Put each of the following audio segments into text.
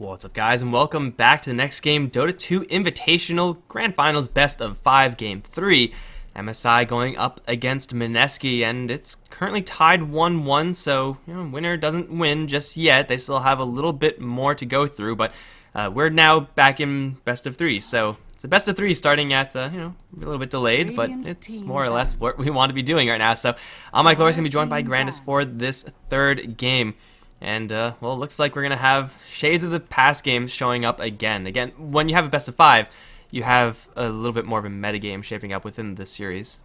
What's up, guys, and welcome back to the next game, Dota 2 Invitational Grand Finals Best of 5 Game 3. MSI going up against Mineski, and it's currently tied 1-1, so winner doesn't win just yet. They still have a little bit more to go through, but we're now back in best of 3, so it's a best of 3 starting at, a little bit delayed, but it's more or less what we want to be doing right now. So I'm Mikelorus, going to be joined by GrandisV for this third game. And, well, it looks like we're going to have shades of the past games showing up again. Again, when you have a best of 5, you have a little bit more of a metagame shaping up within this series.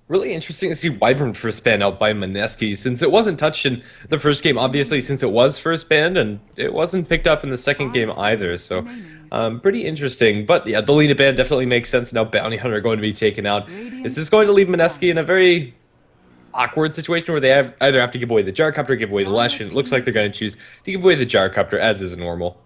Really interesting to see Wyvern first banned out by Mineski, since it wasn't touched in the first game, obviously, since it was first banned, and it wasn't picked up in the second game either, so pretty interesting. But yeah, the Lena ban definitely makes sense. Now Bounty Hunter going to be taken out. Is this going to leave Mineski in a very awkward situation where they either have to give away the Gyrocopter or give away the Lash, and it looks like they're going to choose to give away the Gyrocopter, as is normal.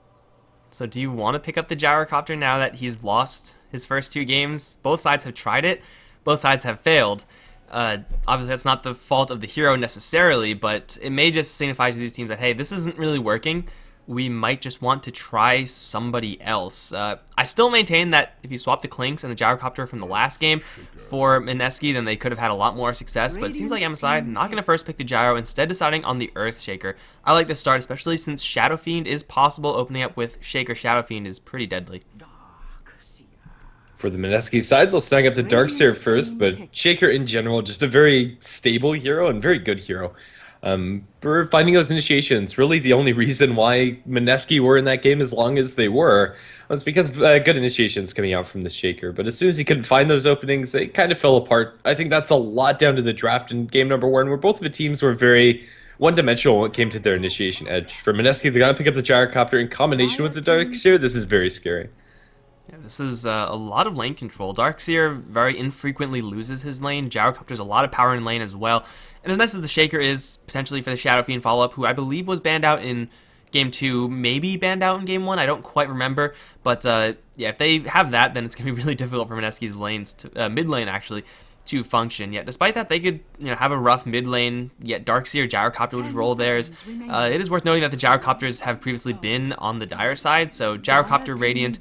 So do you want to pick up the Gyrocopter now that he's lost his first 2 games? Both sides have tried it. Both sides have failed. Obviously, that's not the fault of the hero necessarily, but it may just signify to these teams that, hey, this isn't really working. We might just want to try somebody else. I still maintain that if you swap the Clinks and the Gyrocopter from the last game for Mineski, then they could have had a lot more success, but it seems like MSI not going to first pick the Gyro, instead deciding on the Earthshaker. I like this start, especially since Shadow Fiend is possible. Opening up with Shaker Shadow Fiend is pretty deadly. For the Mineski side, they'll snag up the Darkseer first, but Shaker in general, just a very stable hero and very good hero. For finding those initiations, really the only reason why Mineski were in that game as long as they were was because of good initiations coming out from the Shaker. But as soon as he couldn't find those openings, they kind of fell apart. I think that's a lot down to the draft in game number 1, where both of the teams were very one-dimensional when it came to their initiation edge. For Mineski, they're going to pick up the Gyrocopter in combination with the Darkseer. This is very scary. Yeah, this is a lot of lane control. Darkseer very infrequently loses his lane. Gyrocopter's a lot of power in lane as well. And as nice as the Shaker is potentially for the Shadow Fiend follow-up, who I believe was banned out in Game 2, maybe banned out in Game 1, I don't quite remember. But yeah, if they have that, then it's going to be really difficult for Mineski's lanes, to, mid lane actually, to function. Yet despite that, they could have a rough mid lane, yet Darkseer, Gyrocopter will just roll theirs. It is worth noting that the Gyrocopters have previously been on the Dire side, so Gyrocopter, Radiant,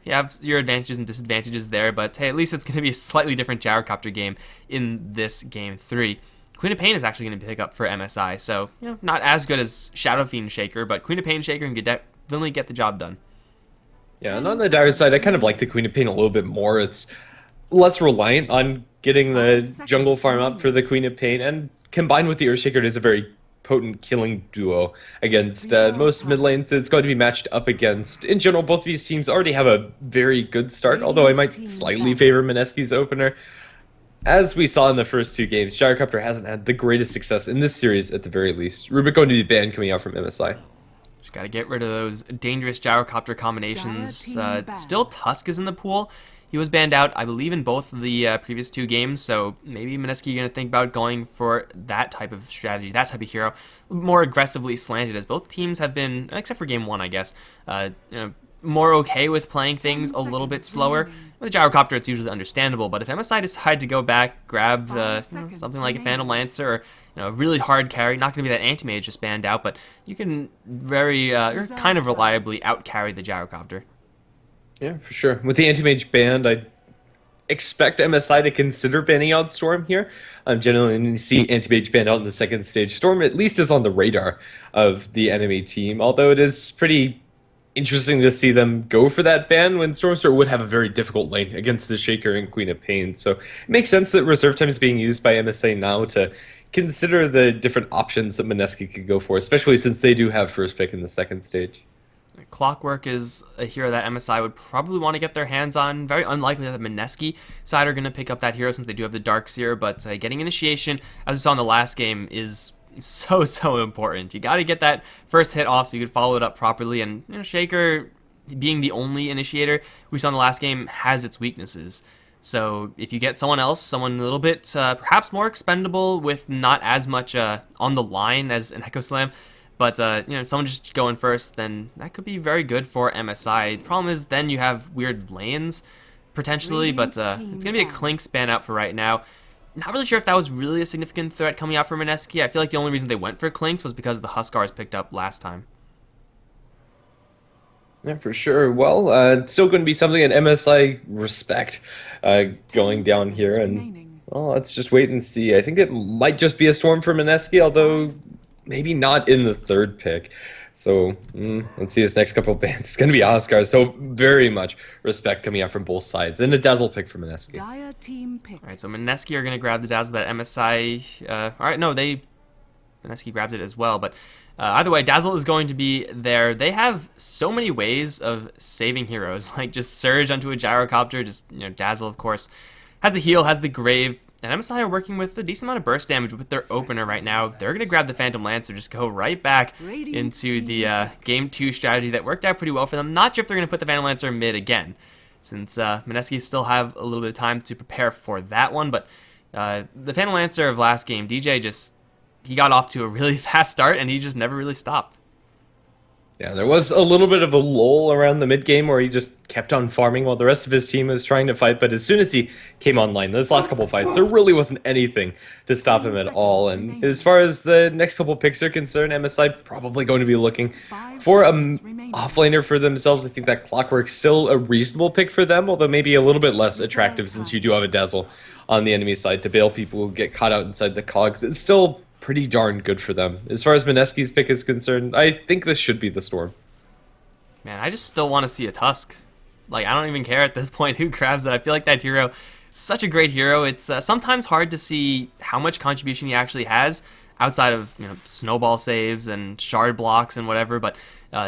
you have your advantages and disadvantages there, but hey, at least it's going to be a slightly different Gyrocopter game in this Game 3. Queen of Pain is actually going to pick up for MSI, so not as good as Shadow Fiend Shaker, but Queen of Pain Shaker can definitely get the job done. Yeah, and on the Dire side, I kind of like the Queen of Pain a little bit more. It's less reliant on getting the jungle farm up for the Queen of Pain, and combined with the Earthshaker, it is a very potent killing duo against most mid lanes. It's going to be matched up against. In general, both of these teams already have a very good start, although I might slightly favor Mineski's opener. As we saw in the first 2 games, Gyrocopter hasn't had the greatest success in this series at the very least. Rubik going to be banned coming out from MSI. Just gotta get rid of those dangerous Gyrocopter combinations. Still Tusk is in the pool. He was banned out, I believe, in both of the previous 2 games, so maybe Mineski going to think about going for that type of strategy, that type of hero, more aggressively slanted, as both teams have been, except for Game 1, I guess, more okay with playing things a little bit slower. With the Gyrocopter, it's usually understandable, but if MSI decide to go back, grab something like a Phantom Lancer, or a really hard carry, not going to be that Anti-Mage just banned out, but you can very, or kind of reliably out-carry the Gyrocopter. Yeah, for sure. With the Anti-Mage banned, I expect MSI to consider banning out Storm here. Generally, when you see Anti-Mage banned out in the second stage, Storm at least is on the radar of the enemy team, although it is pretty interesting to see them go for that ban when Stormstar would have a very difficult lane against the Shaker and Queen of Pain. So it makes sense that reserve time is being used by MSA now to consider the different options that Mineski could go for, especially since they do have first pick in the second stage. Clockwork is a hero that MSI would probably want to get their hands on. Very unlikely that the Mineski side are going to pick up that hero since they do have the Darkseer, but getting initiation, as we saw in the last game, is so important. You got to get that first hit off so you can follow it up properly, and Shaker, being the only initiator we saw in the last game, has its weaknesses. So if you get someone else, someone a little bit perhaps more expendable with not as much on the line as an Echo Slam, but someone just going first, then that could be very good for MSI. The problem is then you have weird lanes potentially, but it's going to be a Clink span out for right now. Not really sure if that was really a significant threat coming out from Mineski. I feel like the only reason they went for Clinks was because the Huskars picked up last time. Yeah, for sure. Well, it's still going to be something that MSI respect Ten going down here, seconds and remaining. well, let's just wait and see. I think it might just be a storm for Mineski, although Five. maybe not in the third pick. So let's see his next couple of bands. It's going to be Oscar, so very much respect coming out from both sides, and a dazzle pick for Mineski. Dire team pick. All right, so Mineski are going to grab the Dazzle that MSI. All right, no, Mineski grabbed it as well, but either way, Dazzle is going to be there. They have so many ways of saving heroes, like just Surge onto a Gyrocopter, just Dazzle, of course, has the heal, has the Grave, and MSI are working with a decent amount of burst damage with their opener right now. They're going to grab the Phantom Lancer, just go right back into the Game 2 strategy that worked out pretty well for them. Not sure if they're going to put the Phantom Lancer mid again, since Mineski still have a little bit of time to prepare for that one, but the Phantom Lancer of last game, DJ he got off to a really fast start, and he just never really stopped. Yeah, there was a little bit of a lull around the mid game where he just kept on farming while the rest of his team was trying to fight. But as soon as he came online, those last couple fights, there really wasn't anything to stop him at all. And as far as the next couple picks are concerned, MSI probably going to be looking for a offlaner for themselves. I think that Clockwork's still a reasonable pick for them, although maybe a little bit less attractive since you do have a Dazzle on the enemy side to bail people who get caught out inside the cogs. It's still pretty darn good for them. As far as Mineski's pick is concerned, I think this should be the Storm. Man, I just still want to see a Tusk. Like, I don't even care at this point who grabs it. I feel like that hero is such a great hero. It's sometimes hard to see how much contribution he actually has outside of snowball saves and shard blocks and whatever, but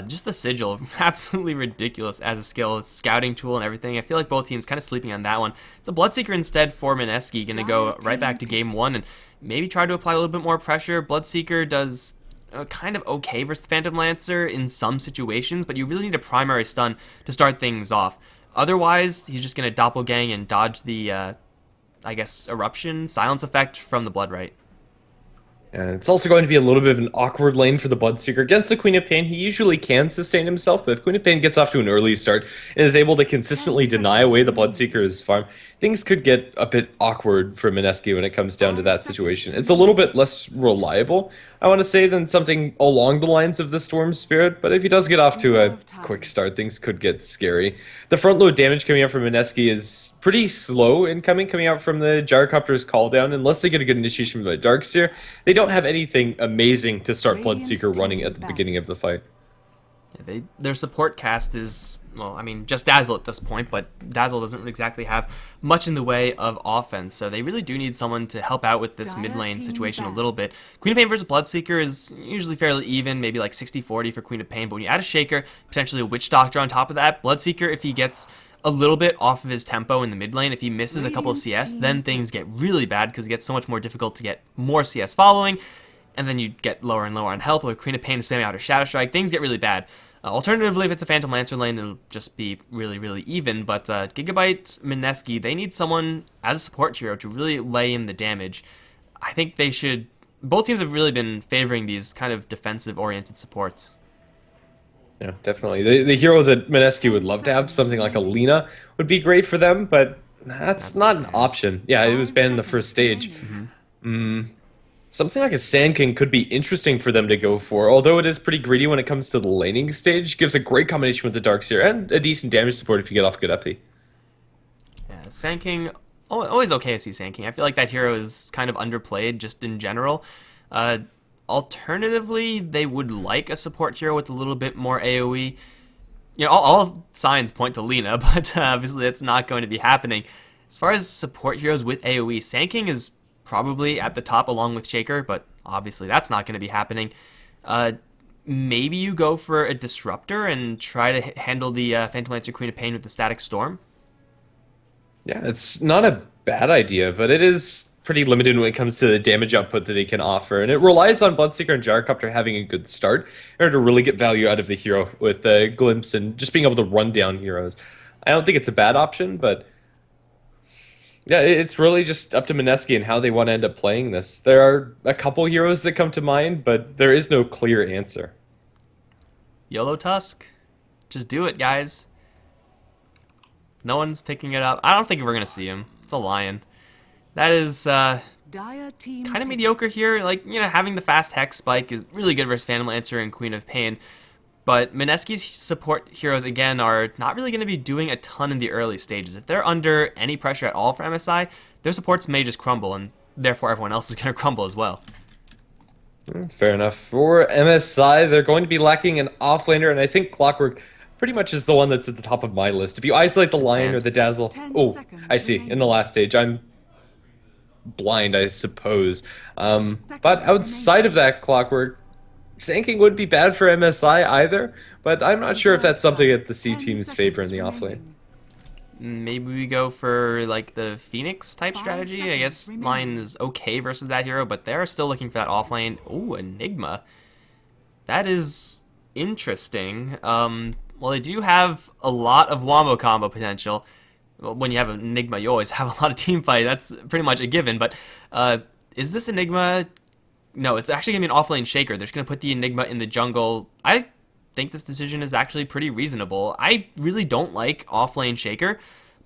just the sigil, absolutely ridiculous as a skill, scouting tool and everything. I feel like both teams kind of sleeping on that one. It's a Bloodseeker instead for Mineski, going to go right back to game 1 and maybe try to apply a little bit more pressure. Bloodseeker does kind of okay versus the Phantom Lancer in some situations, but you really need a primary stun to start things off. Otherwise, he's just going to doppelgang and dodge the, I guess, eruption, silence effect from the Bloodright. And it's also going to be a little bit of an awkward lane for the Bloodseeker. Against the Queen of Pain, he usually can sustain himself, but if Queen of Pain gets off to an early start and is able to consistently deny away the Bloodseeker's farm, things could get a bit awkward for Mineski when it comes down to that situation. It's a little bit less reliable, I want to say, than something along the lines of the Storm Spirit, but if he does get off to a quick start, things could get scary. The front load damage coming out from Mineski is pretty slow incoming, coming out from the Gyrocopter's call down. Unless they get a good initiation from the Darkseer, they don't have anything amazing to start Bloodseeker running at the beginning of the fight. Yeah, their support cast is, well, I mean, just Dazzle at this point, but Dazzle doesn't exactly have much in the way of offense, so they really do need someone to help out with this mid lane situation a little bit. Queen of Pain versus Bloodseeker is usually fairly even, maybe like 60-40 for Queen of Pain, but when you add a Shaker, potentially a Witch Doctor on top of that, Bloodseeker, if he gets a little bit off of his tempo in the mid lane, if he misses a couple of CS, then things get really bad because it gets so much more difficult to get more CS following, and then you get lower and lower on health, or Queen of Pain is spamming out a Shadow Strike, things get really bad. Alternatively, if it's a Phantom Lancer lane, it'll just be really, really even. But Gigabyte, Mineski, they need someone as a support hero to really lay in the damage. I think they should... Both teams have really been favoring these kind of defensive-oriented supports. Yeah, definitely. The hero that Mineski would love to have, something like a Lina, would be great for them, but that's not an option. Yeah, it was banned in the first stage. Something like a Sand King could be interesting for them to go for, although it is pretty greedy when it comes to the laning stage. Gives a great combination with the Darkseer and a decent damage support if you get off good epi. Yeah, Sand King, always okay to see Sand King. I feel like that hero is kind of underplayed just in general. Alternatively, they would like a support hero with a little bit more AoE. All signs point to Lina, but obviously that's not going to be happening. As far as support heroes with AoE, Sand King is probably at the top along with Shaker, but obviously that's not going to be happening. Maybe you go for a Disruptor and try to handle the Phantom Lancer Queen of Pain with the Static Storm. Yeah, it's not a bad idea, but it is pretty limited when it comes to the damage output that it can offer, and it relies on Bloodseeker and Gyrocopter having a good start in order to really get value out of the hero with Glimpse and just being able to run down heroes. I don't think it's a bad option, but yeah, it's really just up to Mineski and how they want to end up playing this. There are a couple heroes that come to mind, but there is no clear answer. YOLO Tusk? Just do it, guys. No one's picking it up. I don't think we're going to see him. It's a Lion. That is kind of mediocre here. Like, having the fast Hex Spike is really good versus Phantom Lancer and Queen of Pain. But Mineski's support heroes, again, are not really going to be doing a ton in the early stages. If they're under any pressure at all for MSI, their supports may just crumble, and therefore everyone else is going to crumble as well. Fair enough. For MSI, they're going to be lacking an offlaner, and I think Clockwork pretty much is the one that's at the top of my list. If you isolate the Lion or the Dazzle... Oh, I see. In the last stage, I'm blind, I suppose. But outside of that, Clockwork, tanking wouldn't be bad for MSI either, but I'm not sure if that's something that the C teams favor in the offlane. Maybe we go for like the Phoenix type strategy. I guess Lion is okay versus that hero, but they're still looking for that offlane. Ooh, Enigma. That is interesting. Well, they do have a lot of wombo combo potential. Well, when you have Enigma, you always have a lot of team fight. That's pretty much a given. But is this Enigma? No, it's actually going to be an offlane Shaker. They're just going to put the Enigma in the jungle. I think this decision is actually pretty reasonable. I really don't like offlane Shaker,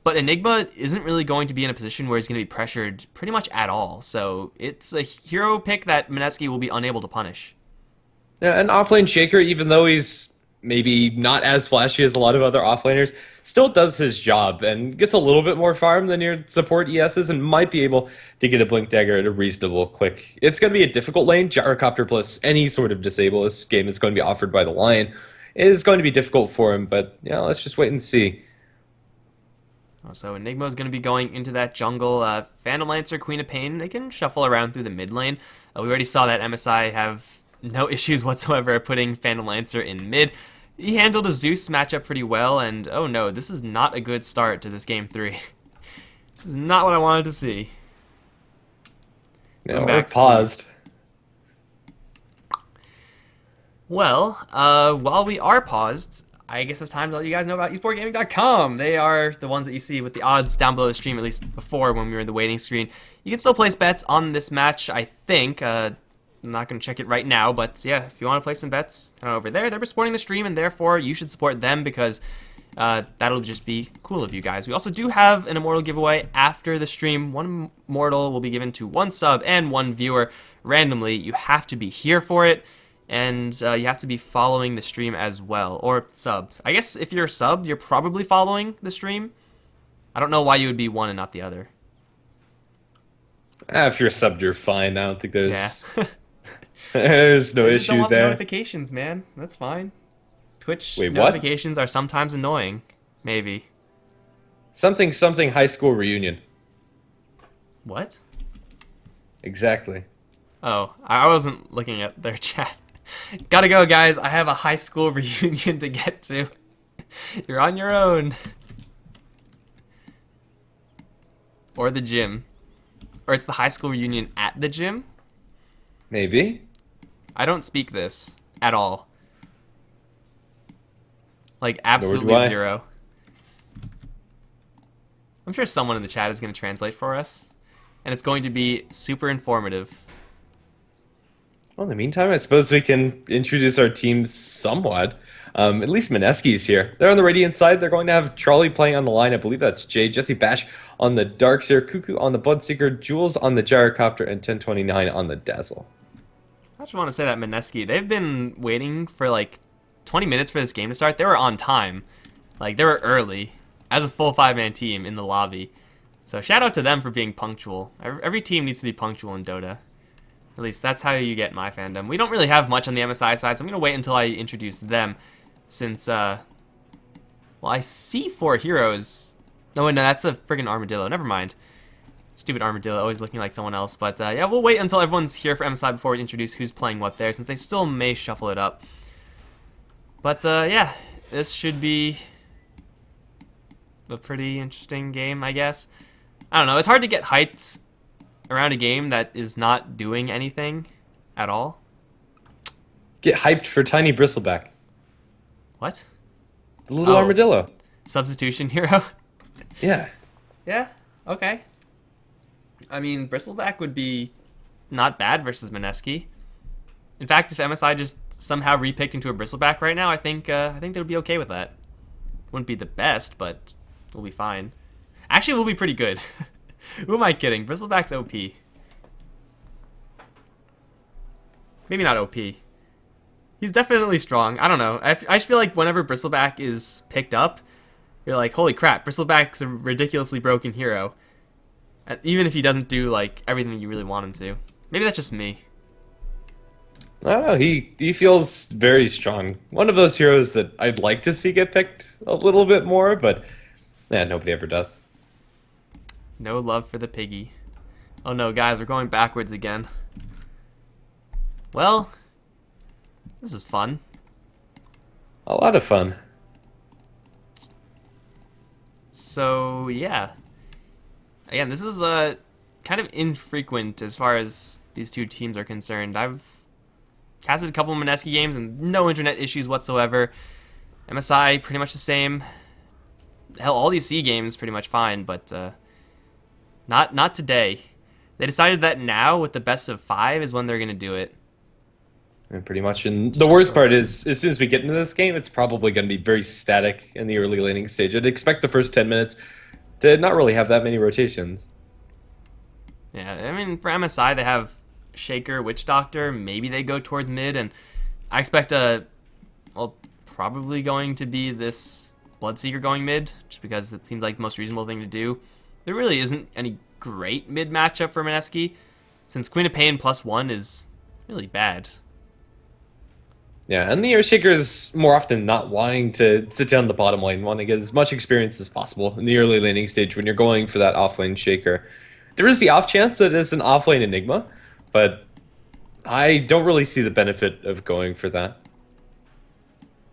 but Enigma isn't really going to be in a position where he's going to be pressured pretty much at all. So it's a hero pick that Mineski will be unable to punish. Yeah, an offlane Shaker, even though he's maybe not as flashy as a lot of other offlaners, still does his job and gets a little bit more farm than your support ESs and might be able to get a Blink Dagger at a reasonable click. It's going to be a difficult lane. Gyrocopter plus any sort of disable this game is going to be offered by the Lion is going to be difficult for him, but yeah, let's just wait and see. So Enigma is going to be going into that jungle. Phantom Lancer, Queen of Pain, they can shuffle around through the mid lane. We already saw that MSI have no issues whatsoever putting Phantom Lancer in mid. He handled a Zeus matchup pretty well, and oh no, this is not a good start to this game 3. This is not what I wanted to see. No, we're paused. Well, while we are paused, I guess it's time to let you guys know about esportgaming.com. They are the ones that you see with the odds down below the stream, at least before when we were in the waiting screen. You can still place bets on this match, I think. I'm not going to check it right now, but yeah, if you want to play some bets over there, they're supporting the stream, and therefore you should support them because that'll just be cool of you guys. We also do have an Immortal giveaway after the stream. One Immortal will be given to one sub and one viewer randomly. You have to be here for it, and you have to be following the stream as well, or subbed. I guess if you're subbed, you're probably following the stream. I don't know why you would be one and not the other. If you're subbed, you're fine. I don't think there's... Yeah. There's no just issue don't want there. The notifications, man. That's fine. Twitch Wait, notifications are sometimes annoying. Maybe. Something high school reunion. What? Exactly. Oh, I wasn't looking at their chat. Gotta go, guys. I have a high school reunion to get to. You're on your own. Or the gym. Or it's the high school reunion at the gym? Maybe. I don't speak this at all. Like, absolutely zero. I'm sure someone in the chat is going to translate for us. And it's going to be super informative. Well, in the meantime, I suppose we can introduce our team somewhat. At least Mineski's here. They're on the Radiant side. They're going to have Trolley playing on the line. I believe that's Jay. Jesse Bash on the Darkseer. Cuckoo on the Bloodseeker. Jules on the Gyrocopter. And 1029 on the Dazzle. I just want to say that Mineski, they've been waiting for like 20 minutes for this game to start. They were on time. Like, they were early as a full 5-man team in the lobby. So shout out to them for being punctual. Every team needs to be punctual in Dota. At least that's how you get my fandom. We don't really have much on the MSI side, so I'm going to wait until I introduce them. Since, well, I see 4 heroes. No, wait, no, that's a friggin' armadillo. Never mind. Stupid armadillo, always looking like someone else. But yeah, we'll wait until everyone's here for MSI before we introduce who's playing what there, since they still may shuffle it up. But yeah, this should be a pretty interesting game, I guess. I don't know, it's hard to get hyped around a game that is not doing anything at all. Get hyped for Tiny Bristleback. What? The little armadillo. Substitution hero? Yeah. Yeah, okay. I mean, Bristleback would be not bad versus Mineski. In fact, if MSI just somehow repicked into a Bristleback right now, I think they would be okay with that. Wouldn't be the best, but we'll be fine. Actually, we'll be pretty good. Who am I kidding? Bristleback's OP. Maybe not OP. He's definitely strong. I don't know. I just feel like whenever Bristleback is picked up, you're like, holy crap, Bristleback's a ridiculously broken hero. Even if he doesn't do like everything that you really want him to. Maybe that's just me. I don't know. He feels very strong. One of those heroes that I'd like to see get picked a little bit more, but yeah, nobody ever does. No love for the piggy. Oh no, guys, we're going backwards again. Well, this is fun. A lot of fun. So yeah, again, this is kind of infrequent as far as these two teams are concerned. I've casted a couple of Mineski games and no internet issues whatsoever. MSI pretty much the same. Hell, all these C games pretty much fine, but not today. They decided that now with the best of 5 is when they're gonna do it. And pretty much, and the worst part is, as soon as we get into this game, it's probably going to be very static in the early laning stage. I'd expect the first 10 minutes to not really have that many rotations. Yeah, I mean, for MSI, they have Shaker, Witch Doctor. Maybe they go towards mid, and I expect probably going to be this Bloodseeker going mid, just because it seems like the most reasonable thing to do. There really isn't any great mid matchup for Mineski, since Queen of Pain +1 is really bad. Yeah, and the Earthshaker is more often not wanting to sit down the bottom lane, wanting to get as much experience as possible in the early laning stage when you're going for that offlane Shaker. There is the off chance that it's an offlane Enigma, but I don't really see the benefit of going for that.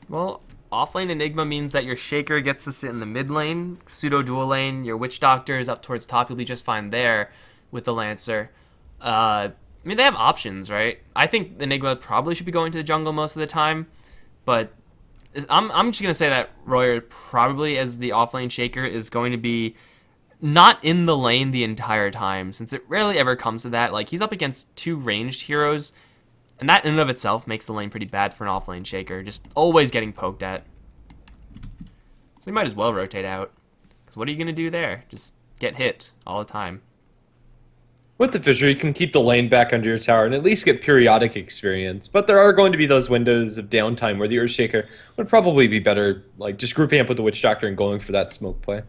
Well, offlane Enigma means that your Shaker gets to sit in the mid lane, pseudo dual lane, your Witch Doctor is up towards top, you'll be just fine there with the Lancer. I mean, they have options, right? I think Enigma probably should be going to the jungle most of the time, but I'm just going to say that Royer probably, as the offlane Shaker, is going to be not in the lane the entire time, since it rarely ever comes to that. Like, he's up against 2 ranged heroes, and that in and of itself makes the lane pretty bad for an offlane Shaker, just always getting poked at. So you might as well rotate out, because what are you going to do there? Just get hit all the time. With the Fissure, you can keep the lane back under your tower and at least get periodic experience. But there are going to be those windows of downtime where the Earthshaker would probably be better, like just grouping up with the Witch Doctor and going for that smoke play.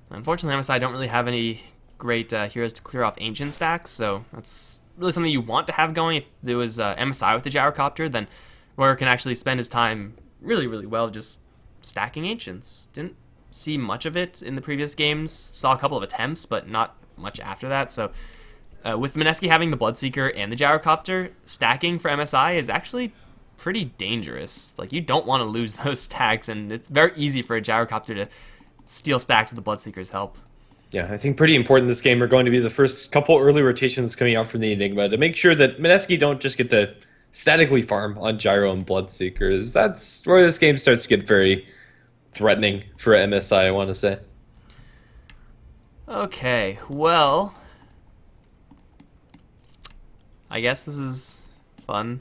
Unfortunately, MSI don't really have any great heroes to clear off ancient stacks, so that's really something you want to have going. If there was MSI with the Gyrocopter, then Royer can actually spend his time really, really well just stacking ancients. Didn't see much of it in the previous games. Saw a couple of attempts, but not much after that. So with Mineski having the Bloodseeker and the Gyrocopter, stacking for MSI is actually pretty dangerous. Like, you don't want to lose those stacks, and it's very easy for a Gyrocopter to steal stacks with the Bloodseeker's help. Yeah, I think pretty important in this game are going to be the first couple early rotations coming out from the Enigma to make sure that Mineski don't just get to statically farm on Gyro and Bloodseekers. That's where this game starts to get very threatening for MSI, I want to say. Okay, well, I guess this is fun.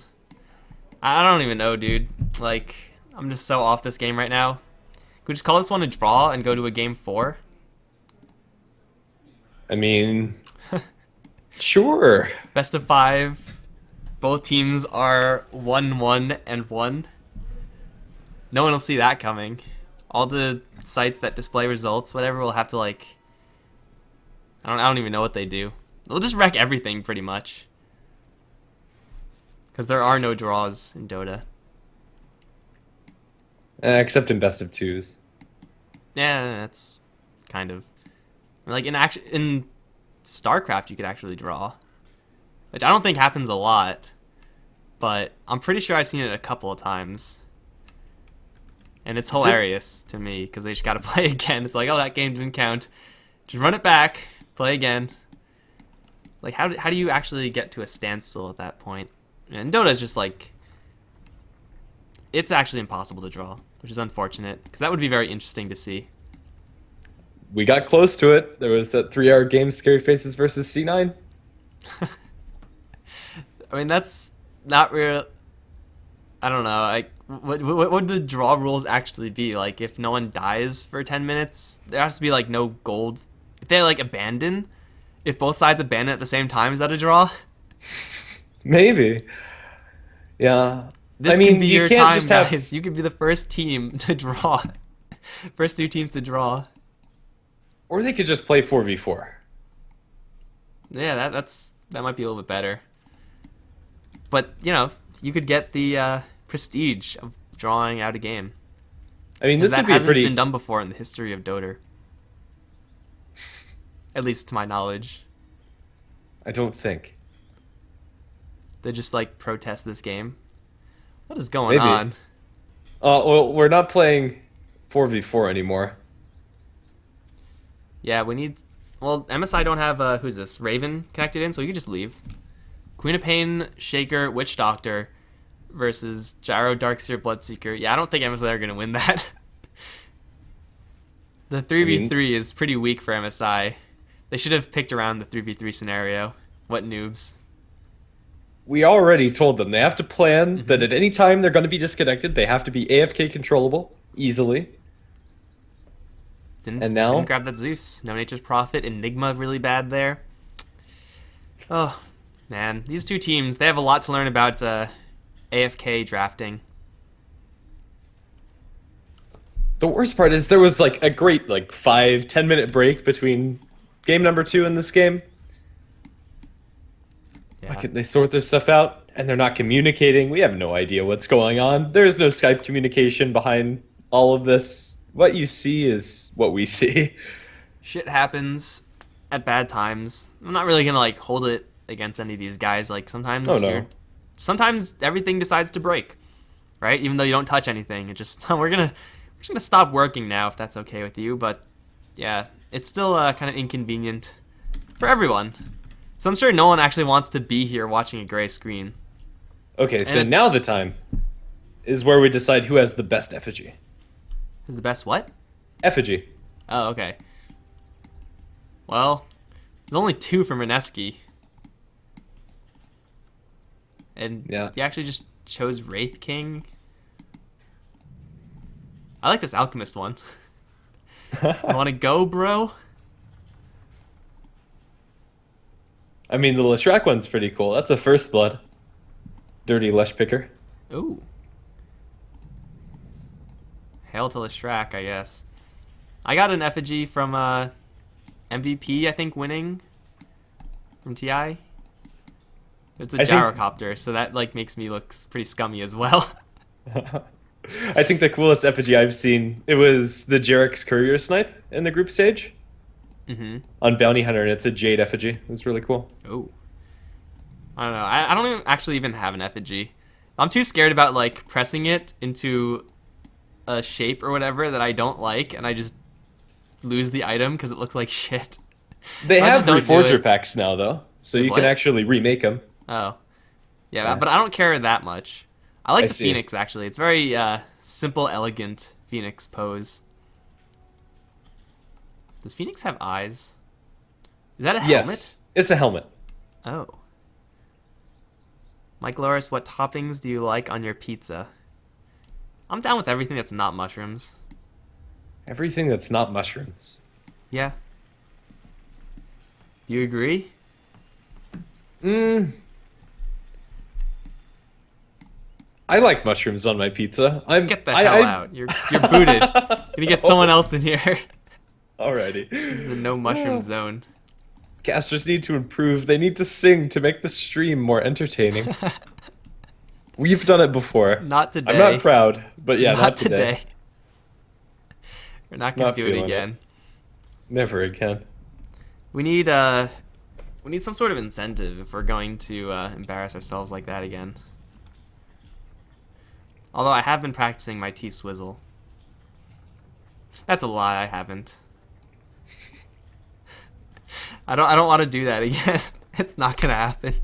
I don't even know, dude. Like, I'm just so off this game right now. Could we just call this one a draw and go to a game 4? I mean, sure. Best of 5. Both teams are 1-1-1. No one will see that coming. All the sites that display results, whatever, will have to, like, I don't even know what they do. They'll just wreck everything pretty much. Because there are no draws in Dota. Except in best of 2s. Yeah, that's kind of like in StarCraft you could actually draw, which I don't think happens a lot, but I'm pretty sure I've seen it a couple of times. And it's hilarious to me because they just got to play again. It's like, oh, that game didn't count. Just run it back. Play again. Like, how do you actually get to a standstill at that point? And Dota's just like, it's actually impossible to draw, which is unfortunate because that would be very interesting to see. We got close to it. There was that 3-hour game, Scary Faces versus C9. I mean, that's not real. I don't know. Like, what would the draw rules actually be? Like, if no one dies for 10 minutes, there has to be like no gold. If they like abandon, if both sides abandon at the same time, is that a draw? Maybe. Yeah. This I can mean, be you your can't time, just have- guys. You could be the first team to draw. First 2 teams to draw. Or they could just play 4v4. Yeah, that might be a little bit better. But, you know, you could get the prestige of drawing out a game. I mean, 'Cause this that would be a hasn't pretty... been done before in the history of Dota. At least to my knowledge. I don't think. They just, like, protest this game. What is going Maybe. on? Well, we're not playing 4v4 anymore. Yeah, we need... Well, MSI don't have, who's this? Raven connected in, so you can just leave. Queen of Pain, Shaker, Witch Doctor versus Gyro, Darkseer, Bloodseeker. Yeah, I don't think MSI are going to win that. The 3v3 is pretty weak for MSI. They should have picked around the 3v3 scenario. What noobs. We already told them they have to plan that at any time they're going to be disconnected, they have to be AFK controllable easily. Didn't grab that Zeus. No Nature's Prophet. Enigma really bad there. Oh, man. These 2 teams, they have a lot to learn about AFK drafting. The worst part is there was like a great 5-10 minute break between game number 2 and this game. Yeah. Why couldn't they sort their stuff out? And they're not communicating. We have no idea what's going on. There is no Skype communication behind all of this. What you see is what we see. Shit happens at bad times. I'm not really gonna hold it against any of these guys. Sometimes sometimes everything decides to break, right? Even though you don't touch anything, it just we're just gonna stop working now if that's okay with you. But yeah, it's still kind of inconvenient for everyone. So I'm sure no one actually wants to be here watching a gray screen. Okay, so now the time is where we decide who has the best effigy. Is the best what? Effigy. Oh, okay. Well, there's only 2 for Mineski. And yeah, he actually just chose Wraith King. I like this Alchemist one. You want to go, bro? I mean, the Leshrac one's pretty cool. That's a first blood. Dirty Lesh Picker. Ooh. Hail to Leshrac, I guess. I got an effigy from MVP, I think, winning from TI. It's a gyrocopter, so that makes me look pretty scummy as well. I think the coolest effigy I've seen, it was the Jarek's Courier Snipe in the group stage. On Bounty Hunter, and it's a Jade effigy. It was really cool. Oh. I don't know. I don't actually even have an effigy. I'm too scared about pressing it into a shape or whatever that I don't like, and I just lose the item because it looks like shit. They have Reforger packs now, though, so you can actually remake them. Oh. Yeah, but I don't care that much. I like the Phoenix, actually. It's very simple, elegant Phoenix pose. Does Phoenix have eyes? Is that a helmet? Yes, it's a helmet. Oh. Mikelorus, what toppings do you like on your pizza? I'm down with everything that's not mushrooms. Everything that's not mushrooms. Yeah. You agree? I like mushrooms on my pizza. Get the hell out. You're booted. Gonna get someone else in here. Alrighty. This is a no mushroom zone. Casters need to improve. They need to sing to make the stream more entertaining. We've done it before. Not today. I'm not proud, but yeah, not today. We're not gonna do it again. Never again. We need some sort of incentive if we're going to embarrass ourselves like that again. Although I have been practicing my T-Swizzle. That's a lie, I haven't. I don't want to do that again. It's not gonna happen.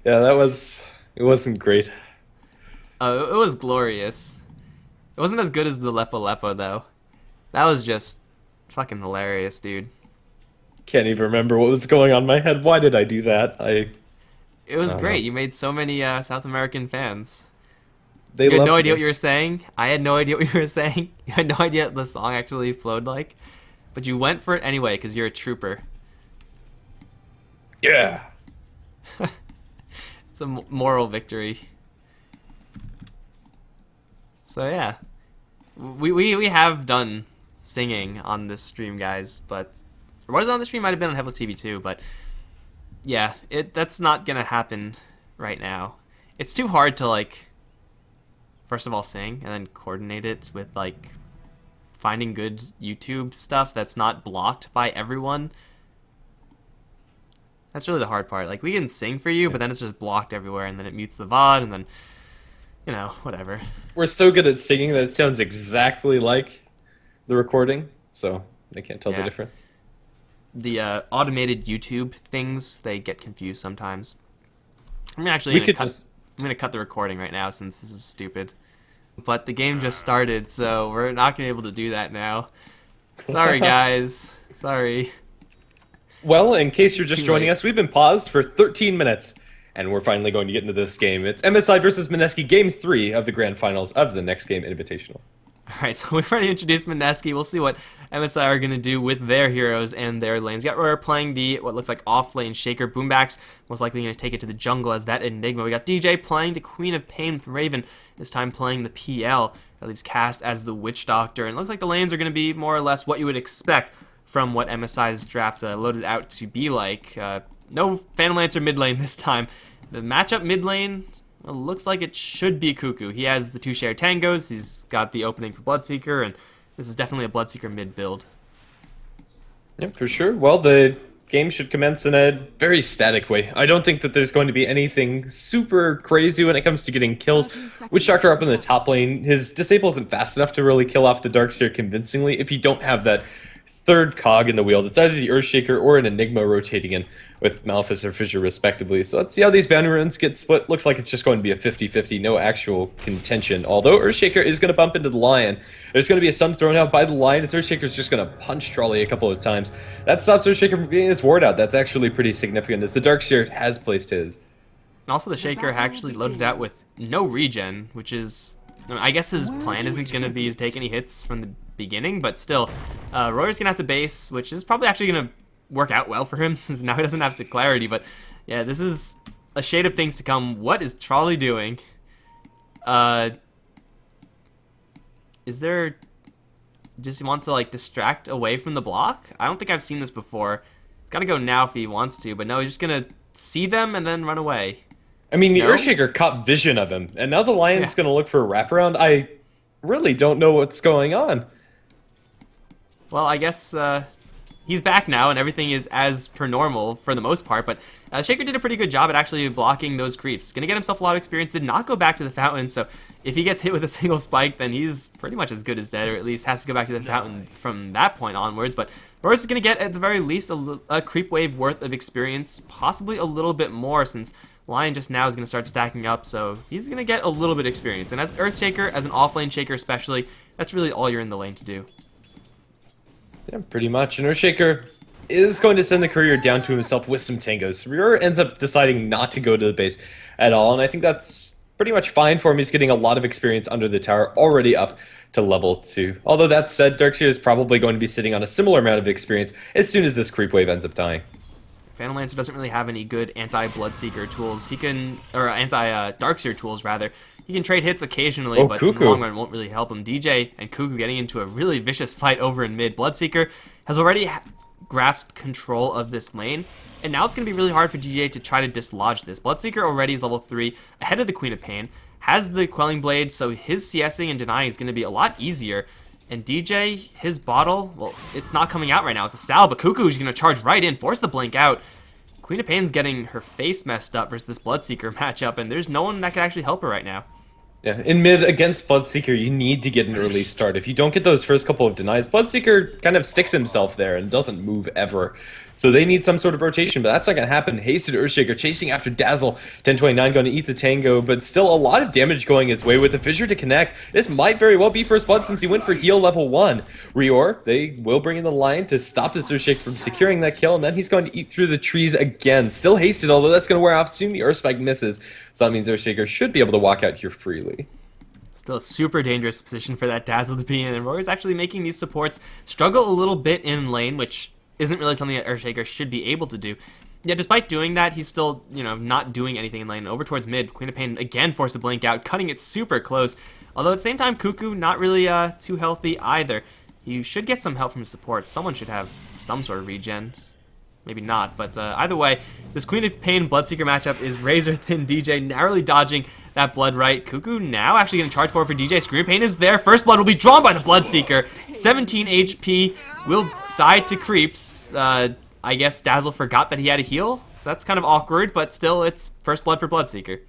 Yeah, it wasn't great. It was glorious. It wasn't as good as the Lepo Lepo though. That was just fucking hilarious, dude. Can't even remember what was going on in my head. Why did I do that? It was great. You made so many South American fans. You had no idea what you were saying. I had no idea what you were saying. You had no idea what the song actually flowed like. But you went for it anyway because you're a trooper. Yeah. It's a moral victory. So yeah, we have done singing on this stream, guys, but what is on the stream might have been on HeflaTV too, but yeah, that's not gonna happen right now. It's too hard to like first of all sing and then coordinate it with like finding good YouTube stuff that's not blocked by everyone. That's really the hard part. Like, we can sing for you, but then it's just blocked everywhere, and then it mutes the VOD, and then, you know, whatever. We're so good at singing that it sounds exactly like the recording, so they can't tell the difference. The automated YouTube things, they get confused sometimes. I'm gonna cut the recording right now since this is stupid. But the game just started, so we're not gonna be able to do that now. Sorry, guys. Sorry. Well, in case you're just joining us, we've been paused for 13 minutes, and we're finally going to get into this game. It's MSI versus Mineski, Game 3 of the Grand Finals of the NXTGame Invitational. Alright, so we've already introduced Mineski. We'll see what MSI are going to do with their heroes and their lanes. We're playing the, what looks like off-lane Shaker Boombacks. Most likely going to take it to the jungle as that Enigma. We got DJ playing the Queen of Pain with Raven, this time playing the PL. That leaves Cast as the Witch Doctor. And it looks like the lanes are going to be more or less what you would expect from what MSI's draft loaded out to be like. No Phantom Lancer mid lane this time. The matchup mid lane looks like it should be Cuckoo. He has the 2 shared tangos, he's got the opening for Bloodseeker, and this is definitely a Bloodseeker mid build. Yep, for sure. Well, the game should commence in a very static way. I don't think that there's going to be anything super crazy when it comes to getting kills. Witch Doctor up in the top lane, his disable isn't fast enough to really kill off the Darkseer convincingly if you don't have that third cog in the wheel. That's either the Earthshaker or an Enigma rotating in with Malefice or Fissure respectively. So let's see how these bounty runes get split. Looks like it's just going to be a 50-50, no actual contention. Although Earthshaker is going to bump into the Lion. There's going to be a stun thrown out by the Lion as Earthshaker's just going to punch Trolley a couple of times. That stops Earthshaker from getting his ward out. That's actually pretty significant as the Darkseer has placed his. Also, the Shaker actually loaded out with no regen, which is, I guess his plan isn't going to be to take any hits from the beginning, but still, Royer's going to have to base, which is probably actually going to work out well for him since now he doesn't have to clarity. But yeah, this is a shade of things to come. What is Trolley doing? Is there, does he want to like distract away from the block? I don't think I've seen this before. He's got to go now if he wants to, but no, he's just going to see them and then run away. I mean, the Earthshaker caught vision of him, and now the Lion's going to look for a wraparound. I really don't know what's going on. Well, I guess he's back now, and everything is as per normal for the most part, but Shaker did a pretty good job at actually blocking those creeps. Gonna get himself a lot of experience, did not go back to the fountain, so if he gets hit with a single spike, then he's pretty much as good as dead, or at least has to go back to the fountain from that point onwards. But Boris is gonna get, at the very least, a creep wave worth of experience, possibly a little bit more, since Lion just now is going to start stacking up, so he's going to get a little bit of experience. And as Earthshaker, as an off-lane Shaker especially, that's really all you're in the lane to do. Yeah, pretty much. And Earthshaker is going to send the courier down to himself with some tangos. Rear ends up deciding not to go to the base at all, and I think that's pretty much fine for him. He's getting a lot of experience under the tower, already up to level 2. Although that said, Darkseer is probably going to be sitting on a similar amount of experience as soon as this creep wave ends up dying. Phantom Lancer doesn't really have any good anti-Bloodseeker tools. He can, or anti-Darkseer tools rather. He can trade hits occasionally, but in the long run won't really help him. DJ and Cuckoo getting into a really vicious fight over in mid. Bloodseeker has already grasped control of this lane, and now it's going to be really hard for DJ to try to dislodge this. Bloodseeker already is level 3, ahead of the Queen of Pain, has the Quelling Blade, so his CSing and denying is going to be a lot easier. And DJ, his bottle, well, it's not coming out right now. It's a salve, but Cuckoo's going to charge right in, force the blink out. Queen of Pain's getting her face messed up versus this Bloodseeker matchup, and there's no one that can actually help her right now. Yeah, in mid against Bloodseeker, you need to get an early start. If you don't get those first couple of denies, Bloodseeker kind of sticks himself there and doesn't move ever. So they need some sort of rotation, but that's not going to happen. Hasted Earthshaker chasing after Dazzle. 1029 going to eat the tango, but still a lot of damage going his way with a Fissure to connect. This might very well be first blood since he went for heal level 1. Rior, they will bring in the Lion to stop this Earthshaker from securing that kill, and then he's going to eat through the trees again. Still hasted, although that's going to wear off soon. The Earthspike misses, so that means Earthshaker should be able to walk out here freely. Still a super dangerous position for that Dazzle to be in, and Roy's actually making these supports struggle a little bit in lane, which isn't really something that Earthshaker should be able to do. Yeah, despite doing that, he's still, not doing anything in lane. Over towards mid, Queen of Pain again forced to blink out, cutting it super close. Although at the same time, Cuckoo not really too healthy either. You should get some help from support. Someone should have some sort of regen. Maybe not, but either way, this Queen of Pain Bloodseeker matchup is razor thin. DJ narrowly dodging that Blood Right. Cuckoo now actually getting charged forward for DJ. Scream of Pain is there. First Blood will be drawn by the Bloodseeker. 17 HP, will die to creeps. I guess Dazzle forgot that he had a heal, so that's kind of awkward, but still, it's first blood for Bloodseeker.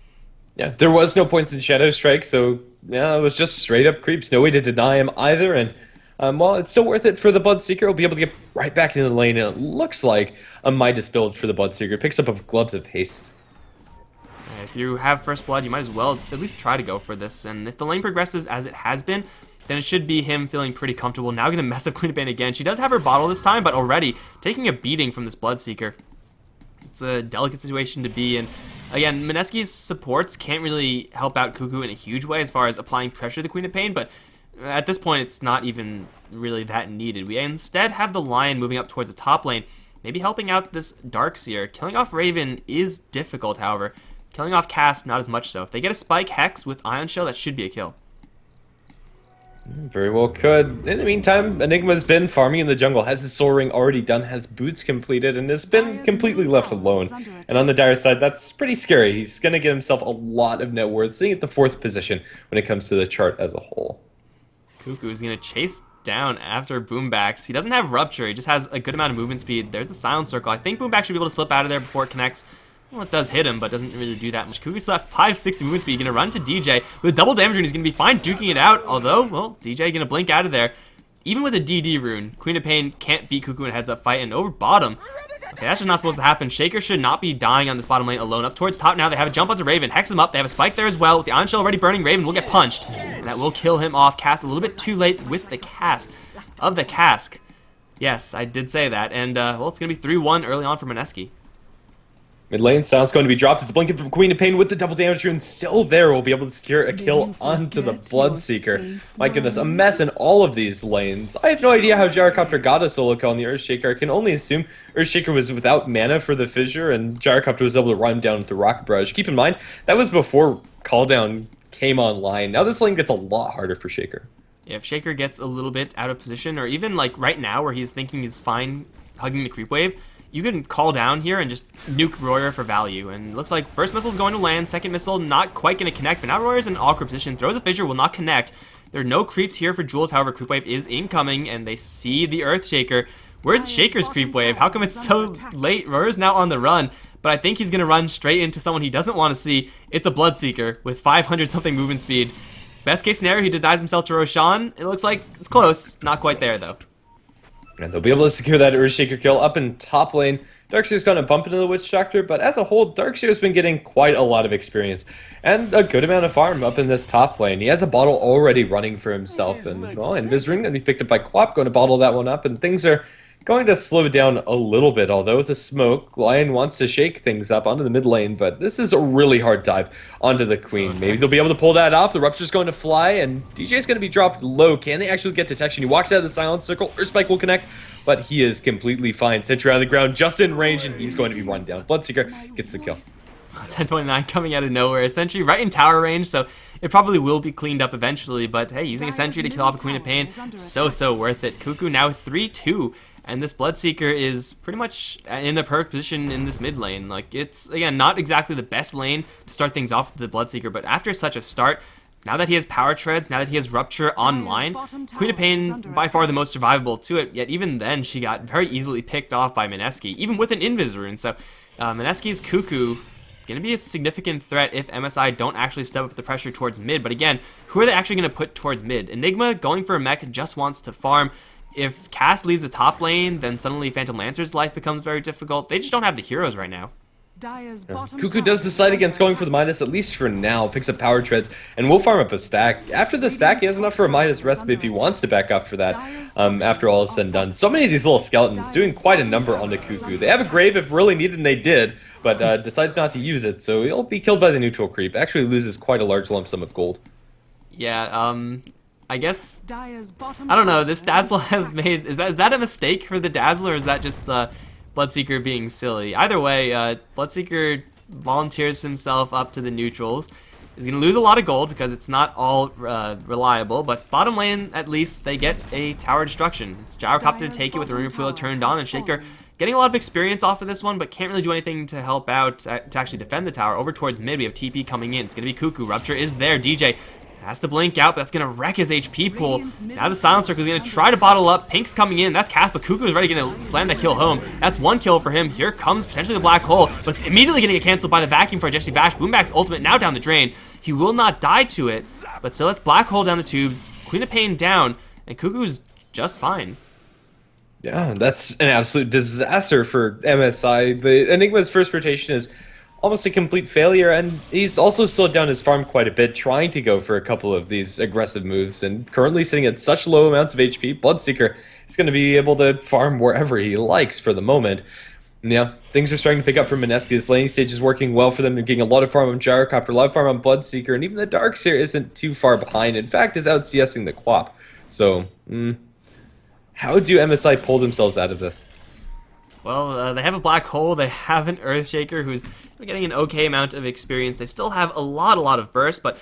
Yeah, there was no points in Shadow Strike, so yeah, it was just straight up creeps. No way to deny him either, and while it's still worth it for the Bloodseeker, he'll be able to get right back into the lane, and it looks like a Midas build for the Bloodseeker. Picks up a Gloves of Haste. If you have first blood, you might as well at least try to go for this, and if the lane progresses as it has been, then it should be him feeling pretty comfortable. Now gonna mess up Queen of Pain again. She does have her bottle this time, but already taking a beating from this Bloodseeker. It's a delicate situation to be in. Again, Mineski's supports can't really help out Cuckoo in a huge way as far as applying pressure to the Queen of Pain, but at this point it's not even really that needed. We instead have the Lion moving up towards the top lane, maybe helping out this Darkseer. Killing off Raven is difficult, however. Killing off Cass, not as much so. If they get a Spike Hex with Ion Shell, that should be a kill. Very well could. In the meantime, Enigma's been farming in the jungle, has his Soul Ring already done, has boots completed, and has been completely left alone. And on the Dire side, that's pretty scary. He's going to get himself a lot of net worth, sitting at the 4th position when it comes to the chart as a whole. Cuckoo's going to chase down after Boombacks. He doesn't have Rupture, he just has a good amount of movement speed. There's the Silent Circle. I think Boombax should be able to slip out of there before it connects. Well, it does hit him, but doesn't really do that much. Cuckoo's left 560 movement speed. Gonna run to DJ with a double damage rune. He's gonna be fine duking it out. Although, well, DJ gonna blink out of there. Even with a DD rune, Queen of Pain can't beat Cuckoo in a heads-up fight. And over bottom, okay, that's just not supposed to happen. Shaker should not be dying on this bottom lane alone. Up towards top now, they have a jump onto Raven. Hex him up. They have a spike there as well. With the Ion Shell already burning, Raven will get punched. And that will kill him off. Cast a little bit too late with the cast of the cask. Yes, I did say that. And, well, it's gonna be 3-1 early on for Mineski. Mid lane, Silence going to be dropped. It's blinking from Queen of Pain with the double damage rune still there. We'll be able to secure a kill onto the Bloodseeker. My goodness, a mess in all of these lanes. I have no idea how Gyrocopter got a solo kill on the Earthshaker. I can only assume Earthshaker was without mana for the fissure, and Gyrocopter was able to run down with the Rock Barrage. Keep in mind, that was before Calldown came online. Now this lane gets a lot harder for Shaker. Yeah, if Shaker gets a little bit out of position, or even like right now where he's thinking he's fine hugging the creep wave, you can call down here and just nuke Royer for value. And it looks like first missile's going to land, second missile not quite going to connect, but now Royer's in an awkward position, throws a fissure, will not connect. There are no creeps here for Jules, however, creep wave is incoming, and they see the Earthshaker. Where's Shaker's creep wave? How come it's so late? Royer's now on the run, but I think he's going to run straight into someone he doesn't want to see. It's a Bloodseeker with 500-something movement speed. Best case scenario, he denies himself to Roshan. It looks like it's close. Not quite there, though. And they'll be able to secure that Earthshaker kill up in top lane. Darkseer's going to bump into the Witch Doctor, but as a whole, Darkseer's been getting quite a lot of experience and a good amount of farm up in this top lane. He has a bottle already running for himself, and well, Invis Ring going to be picked up by Quap, going to bottle that one up, and things are going to slow down a little bit, although with the smoke, Lion wants to shake things up onto the mid lane, but this is a really hard dive onto the Queen. Maybe they'll be able to pull that off. The Rupture's going to fly, and DJ's going to be dropped low. Can they actually get detection? He walks out of the Silent Circle. Earthspike will connect, but he is completely fine. Sentry on the ground, just in range, and he's going to be one down. Bloodseeker gets the kill. 1029 coming out of nowhere. A sentry right in tower range, so it probably will be cleaned up eventually, but hey, using a sentry to kill off a Queen of Pain, so worth it. Cuckoo now 3-2, and this Bloodseeker is pretty much in a perfect position in this mid lane. Like, it's, again, not exactly the best lane to start things off with the Bloodseeker, but after such a start, now that he has Power Treads, now that he has Rupture online, Queen of Pain by far the most survivable to it, yet even then she got very easily picked off by Mineski, even with an Invis Rune, so Mineski's Cuckoo going to be a significant threat if MSI don't actually step up the pressure towards mid. But again, who are they actually going to put towards mid? Enigma going for a mech just wants to farm. If Cass leaves the top lane, then suddenly Phantom Lancer's life becomes very difficult. They just don't have the heroes right now. Cuckoo does decide against going for the Midas, at least for now. Picks up Power Treads, and will farm up a stack. After the stack, he has enough for a Midas recipe if he wants to back up for that, after all is said and done. So many of these little skeletons doing quite a number onto Cuckoo. They have a grave if really needed, and they did, but decides not to use it, so he'll be killed by the neutral creep. Actually loses quite a large lump sum of gold. Yeah, I guess, I don't know, this Dazzler has made, is that a mistake for the Dazzler, or is that just Bloodseeker being silly. Either way, Bloodseeker volunteers himself up to the neutrals. He's going to lose a lot of gold because it's not all reliable, but bottom lane, at least, they get a tower destruction. It's Gyrocopter to take it with the Ruiner Peel turned on, and Shaker getting a lot of experience off of this one, but can't really do anything to help out to actually defend the tower. Over towards mid, we have TP coming in. It's going to be Cuckoo. Rupture is there. DJ has to blink out, but that's going to wreck his HP pool. Now the Silent Circle is going to try to bottle up. Pink's coming in. That's Cass, but Cuckoo is already going to slam that kill home. That's one kill for him. Here comes potentially the Black Hole, but it's immediately going to get canceled by the Vacuum for Jesse Vash. Boomback's ultimate now down the drain. He will not die to it, but still it's Black Hole down the tubes. Queen of Pain down, and Cuckoo's just fine. Yeah, that's an absolute disaster for MSI. The Enigma's first rotation is almost a complete failure, and he's also slowed down his farm quite a bit, trying to go for a couple of these aggressive moves, and currently sitting at such low amounts of HP, Bloodseeker is going to be able to farm wherever he likes for the moment. And yeah, things are starting to pick up for Mineski. This laning stage is working well for them. They're getting a lot of farm on Gyrocopter, a lot of farm on Bloodseeker, and even the Darkseer isn't too far behind. In fact, is out CSing the Quap. So, how do MSI pull themselves out of this? Well, they have a Black Hole, they have an Earthshaker who's getting an okay amount of experience. They still have a lot of burst, but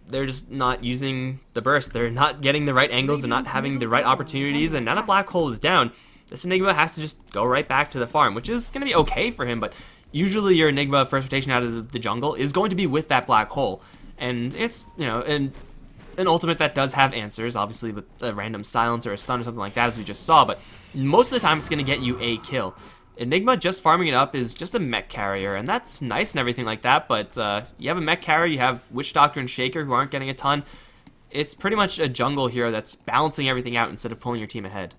they're just not using the burst. They're not getting the right angles, they're not having the right opportunities, and now that Black Hole is down, this Enigma has to just go right back to the farm, which is going to be okay for him, but usually your Enigma first rotation out of the jungle is going to be with that Black Hole. And it's, you know, an ultimate that does have answers, obviously with a random silence or a stun or something like that, as we just saw, but most of the time it's going to get you a kill. Enigma just farming it up is just a mech carrier, and that's nice and everything like that, but you have a mech carrier, you have Witch Doctor and Shaker who aren't getting a ton. It's pretty much a jungle hero that's balancing everything out instead of pulling your team ahead.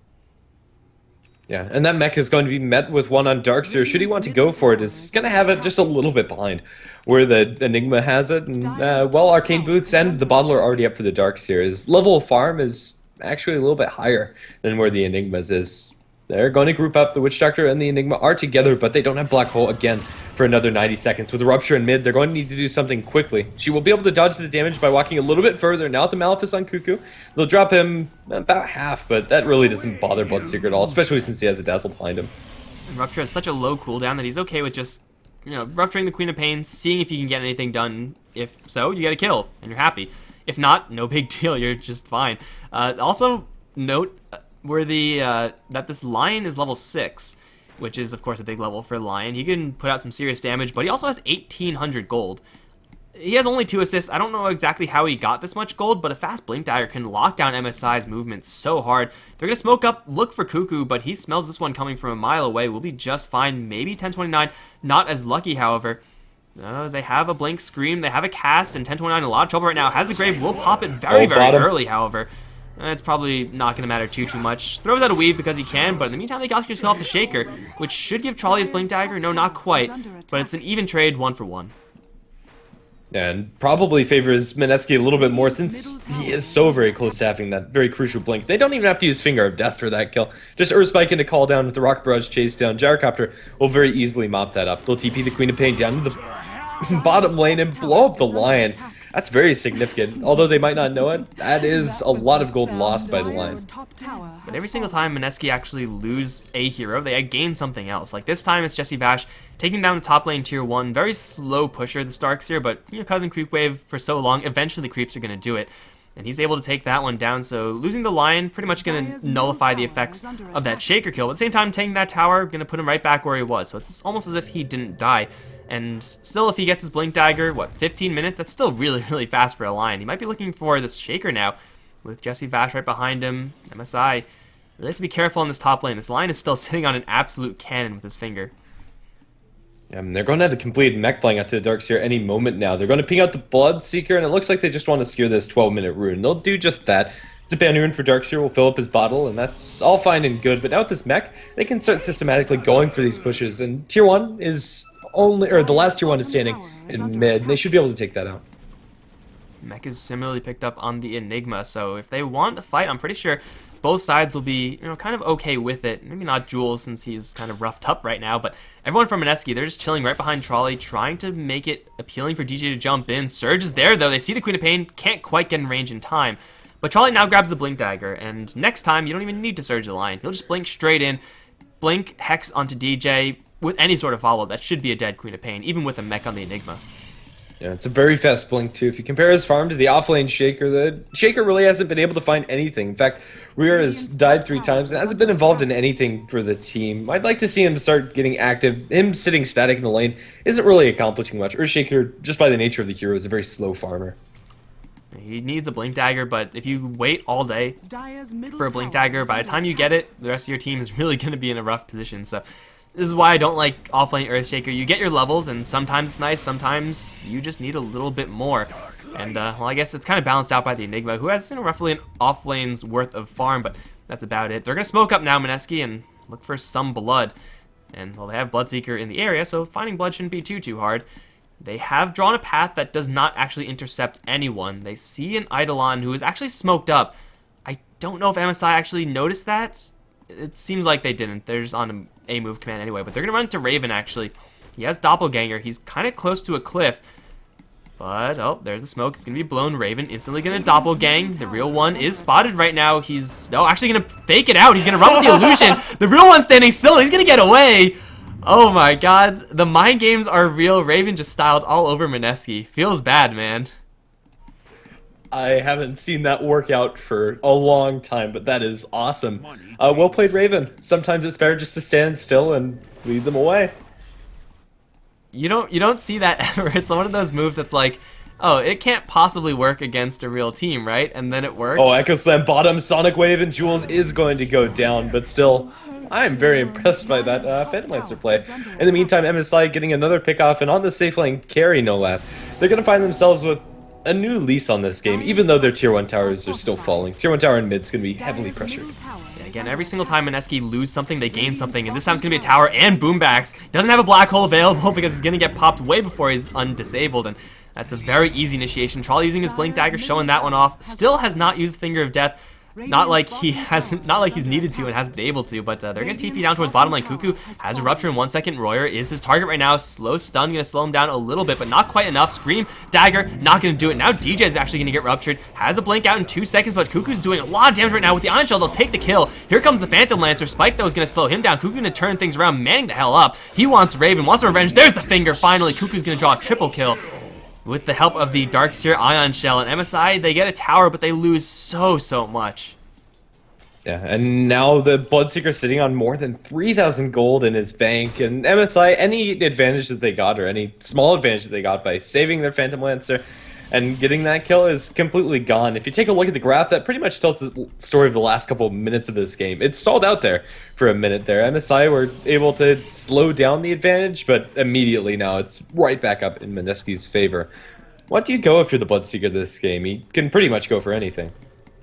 Yeah, and that mech is going to be met with one on Darkseer. Should he want to go for it, is going to have it just a little bit behind where the Enigma has it. And, well, Arcane Boots and the Bottle are already up for the Darkseer. His level of farm is actually a little bit higher than where the Enigma's is. They're going to group up. The Witch Doctor and the Enigma are together, but they don't have Black Hole again for another 90 seconds. With the Rupture in mid, they're going to need to do something quickly. She will be able to dodge the damage by walking a little bit further. Now with the Malefice on Cuckoo, they'll drop him about half, but that really doesn't bother Bloodseeker at all, especially since he has a Dazzle behind him. And Rupture has such a low cooldown that he's okay with just, you know, rupturing the Queen of Pain, seeing if you can get anything done. If so, you get a kill, and you're happy. If not, no big deal, you're just fine. Also, note where that this Lion is level 6, which is of course a big level for Lion. He can put out some serious damage, but he also has 1,800 gold. He has only 2 assists. I don't know exactly how he got this much gold, but a fast Blink Dagger can lock down MSI's movement so hard. They're going to smoke up, look for Cuckoo, but he smells this one coming from a mile away. We'll be just fine. Maybe 1029, not as lucky, however. They have a Blink Scream, they have a cast, and 1029 in a lot of trouble right now. Has the Grave, will pop it very early, however. It's probably not going to matter too much. Throws out a weave because he can, but in the meantime, they got to kill off the Shaker, which should give Trolley his Blink Dagger. No, not quite, but it's an even trade, 1-for-1. And probably favors Mineski a little bit more since he is so very close to having that very crucial blink. They don't even have to use Finger of Death for that kill. Just Earth Spike into call down with the Rock Barrage chase down. Gyrocopter will very easily mop that up. They'll TP the Queen of Pain down to the bottom lane and blow up the Lion. That's very significant. Although they might not know it, that is a lot of gold lost by the Lion. But every single time Mineski actually lose a hero, they gain something else. Like this time it's Jesse Vash taking down the top lane tier 1. Very slow pusher, the Starkseer, but you know, cutting the creep wave for so long, eventually the creeps are going to do it. And he's able to take that one down, so losing the Lion pretty much going to nullify the effects of that Shaker kill. But at the same time, taking that tower, going to put him right back where he was. So it's almost as if he didn't die. And still, if he gets his Blink Dagger, what, 15 minutes? That's still really, really fast for a Lion. He might be looking for this Shaker now, with Jesse Vash right behind him. MSI, really have to be careful on this top lane. This Lion is still sitting on an absolute cannon with his finger. They're going to have the complete mech playing out to the Darkseer any moment now. They're going to ping out the Bloodseeker, and it looks like they just want to secure this 12-minute rune. They'll do just that. It's a ban rune for Darkseer, will fill up his bottle, and that's all fine and good. But now with this mech, they can start systematically going for these pushes, and tier 1 is only, or the last tier 1 is standing in mid, and they should be able to take that out. Mech is similarly picked up on the Enigma, so if they want to fight, I'm pretty sure both sides will be, you know, kind of okay with it. Maybe not Jules since he's kind of roughed up right now, but everyone from Mineski, they're just chilling right behind Trolley, trying to make it appealing for DJ to jump in. Surge is there though. They see the Queen of Pain, can't quite get in range in time. But Trolley now grabs the Blink Dagger, and next time you don't even need to Surge the Lion. He'll just blink straight in. Blink Hex onto DJ with any sort of follow, that should be a dead Queen of Pain, even with a mech on the Enigma. Yeah, it's a very fast blink too. If you compare his farm to the offlane Shaker, the Shaker really hasn't been able to find anything. In fact, Rear has died 3 times and hasn't been involved in anything for the team. I'd like to see him start getting active. Him sitting static in the lane isn't really accomplishing much. Earthshaker, just by the nature of the hero, is a very slow farmer. He needs a Blink Dagger, but if you wait all day for a Blink Dagger, by the time you get it, the rest of your team is really going to be in a rough position. So this is why I don't like offlane Earthshaker. You get your levels, and sometimes it's nice, sometimes you just need a little bit more. And, well, I guess it's kind of balanced out by the Enigma, who has, roughly an offlane's worth of farm, but that's about it. They're going to smoke up now, Mineski, and look for some blood. And, well, they have Bloodseeker in the area, so finding blood shouldn't be too hard. They have drawn a path that does not actually intercept anyone. They see an Eidolon who is actually smoked up. I don't know if MSI actually noticed that. It seems like they didn't. They're just on a move command anyway. But they're going to run into Raven, actually. He has Doppelganger. He's kind of close to a cliff. But, oh, there's the smoke. It's going to be blown. Raven instantly going to Doppelgang. The real one is spotted right now. He's, oh, actually going to fake it out. He's going to run with the illusion. The real one's standing still, and he's going to get away. Oh my god. The mind games are real. Raven just styled all over Mineski. Feels bad, man. I haven't seen that work out for a long time, but that is awesome. Well played, Raven. Sometimes it's better just to stand still and lead them away. You don't see that ever. It's one of those moves that's like, oh, it can't possibly work against a real team, right? And then it works. Oh, Echo Slam bottom, Sonic Wave, and Jules is going to go down, but still, I'm very impressed by that Phantom Lancer play. In the meantime, MSI getting another pick off, and on the safe lane carry, no less. They're going to find themselves with a new lease on this game, even though their tier 1 towers are still falling. Tier 1 tower in mid's going to be heavily pressured. Yeah, again, every single time Mineski lose something, they gain something, and this time it's going to be a tower and boombacks. Doesn't have a black hole available because he's going to get popped way before he's undisabled, and that's a very easy initiation. Trolley using his Blink Dagger, showing that one off. Still has not used Finger of Death. Not like he's needed to and hasn't been able to, but they're going to TP down towards bottom lane. Cuckoo has a rupture in 1 second. Royer is his target right now. Slow stun, going to slow him down a little bit, but not quite enough. Scream, Dagger, not going to do it. Now DJ is actually going to get ruptured. Has a blink out in 2 seconds, but Cuckoo's doing a lot of damage right now with the Ion Shell. They'll take the kill. Here comes the Phantom Lancer. Spike, though, is going to slow him down. Cuckoo going to turn things around, manning the hell up. He wants Raven, wants revenge. There's the finger, finally. Cuckoo's going to draw a triple kill with the help of the Darkseer Ion Shell. And MSI, they get a tower, but they lose so much. Yeah, and now the Bloodseeker sitting on more than 3,000 gold in his bank, and MSI, any advantage that they got, or any small advantage that they got by saving their Phantom Lancer and getting that kill is completely gone. If you take a look at the graph, that pretty much tells the story of the last couple of minutes of this game. It stalled out there for a minute there. MSI were able to slow down the advantage, but immediately now it's right back up in Mineski's favor. What do you go if you're the Bloodseeker this game? He can pretty much go for anything.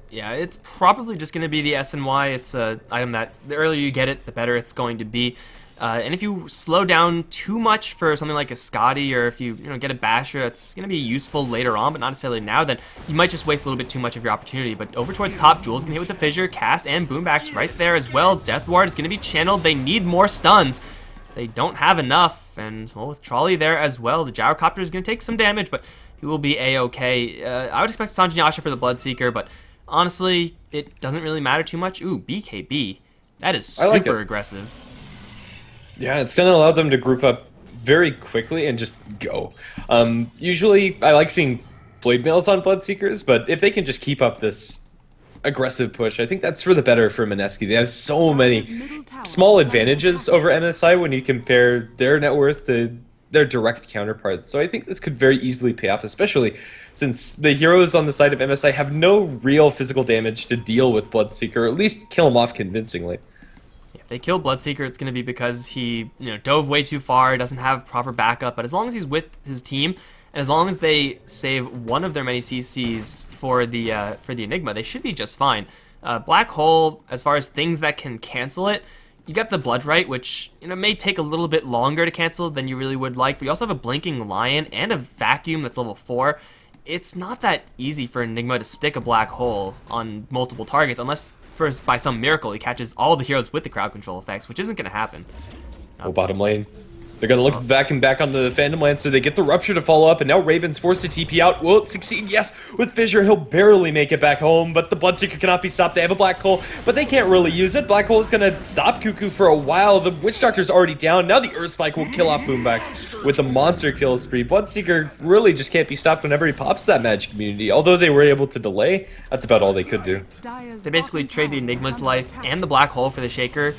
Yeah, it's probably just going to be the SNY. It's an item that the earlier you get it, the better it's going to be. And if you slow down too much for something like a Scotty, or if you get a Basher that's going to be useful later on, but not necessarily now, then you might just waste a little bit too much of your opportunity. But over towards top, Jules can hit with the Fissure, Cast, and Boombacks right there as well. Death Ward is going to be channeled. They need more stuns. They don't have enough, and well, with Trolley there as well, the Gyrocopter is going to take some damage, but he will be A-okay. I would expect Sanjinyasha for the Bloodseeker, but honestly, it doesn't really matter too much. Ooh, BKB. That is super aggressive. Yeah, it's going to allow them to group up very quickly and just go. Usually, I like seeing Blade Mails on Bloodseekers, but if they can just keep up this aggressive push, I think that's for the better for Mineski. They have so many small advantages over MSI when you compare their net worth to their direct counterparts. So I think this could very easily pay off, especially since the heroes on the side of MSI have no real physical damage to deal with Bloodseeker, or at least kill him off convincingly. If they kill Bloodseeker, it's going to be because he dove way too far, doesn't have proper backup, but as long as he's with his team, and as long as they save one of their many CCs for the Enigma, they should be just fine. Black Hole, as far as things that can cancel it, you got the Blood Right, which may take a little bit longer to cancel than you really would like, but you also have a Blinking Lion and a Vacuum that's level 4. It's not that easy for Enigma to stick a Black Hole on multiple targets, unless by some miracle he catches all the heroes with the crowd control effects, which isn't going to happen. Oh, bottom lane. They're going to look to vacuum back onto the Phantom Lancer. They get the Rupture to follow up, and now Raven's forced to TP out. Will it succeed? Yes. With Fissure, he'll barely make it back home, but the Bloodseeker cannot be stopped. They have a Black Hole, but they can't really use it. Black Hole is going to stop Cuckoo for a while. The Witch Doctor's already down. Now the Earth Spike will kill off Boombox with a monster kill spree. Bloodseeker really just can't be stopped whenever he pops that Magic Immunity. Although they were able to delay, that's about all they could do. They basically trade the Enigma's life and the Black Hole for the Shaker.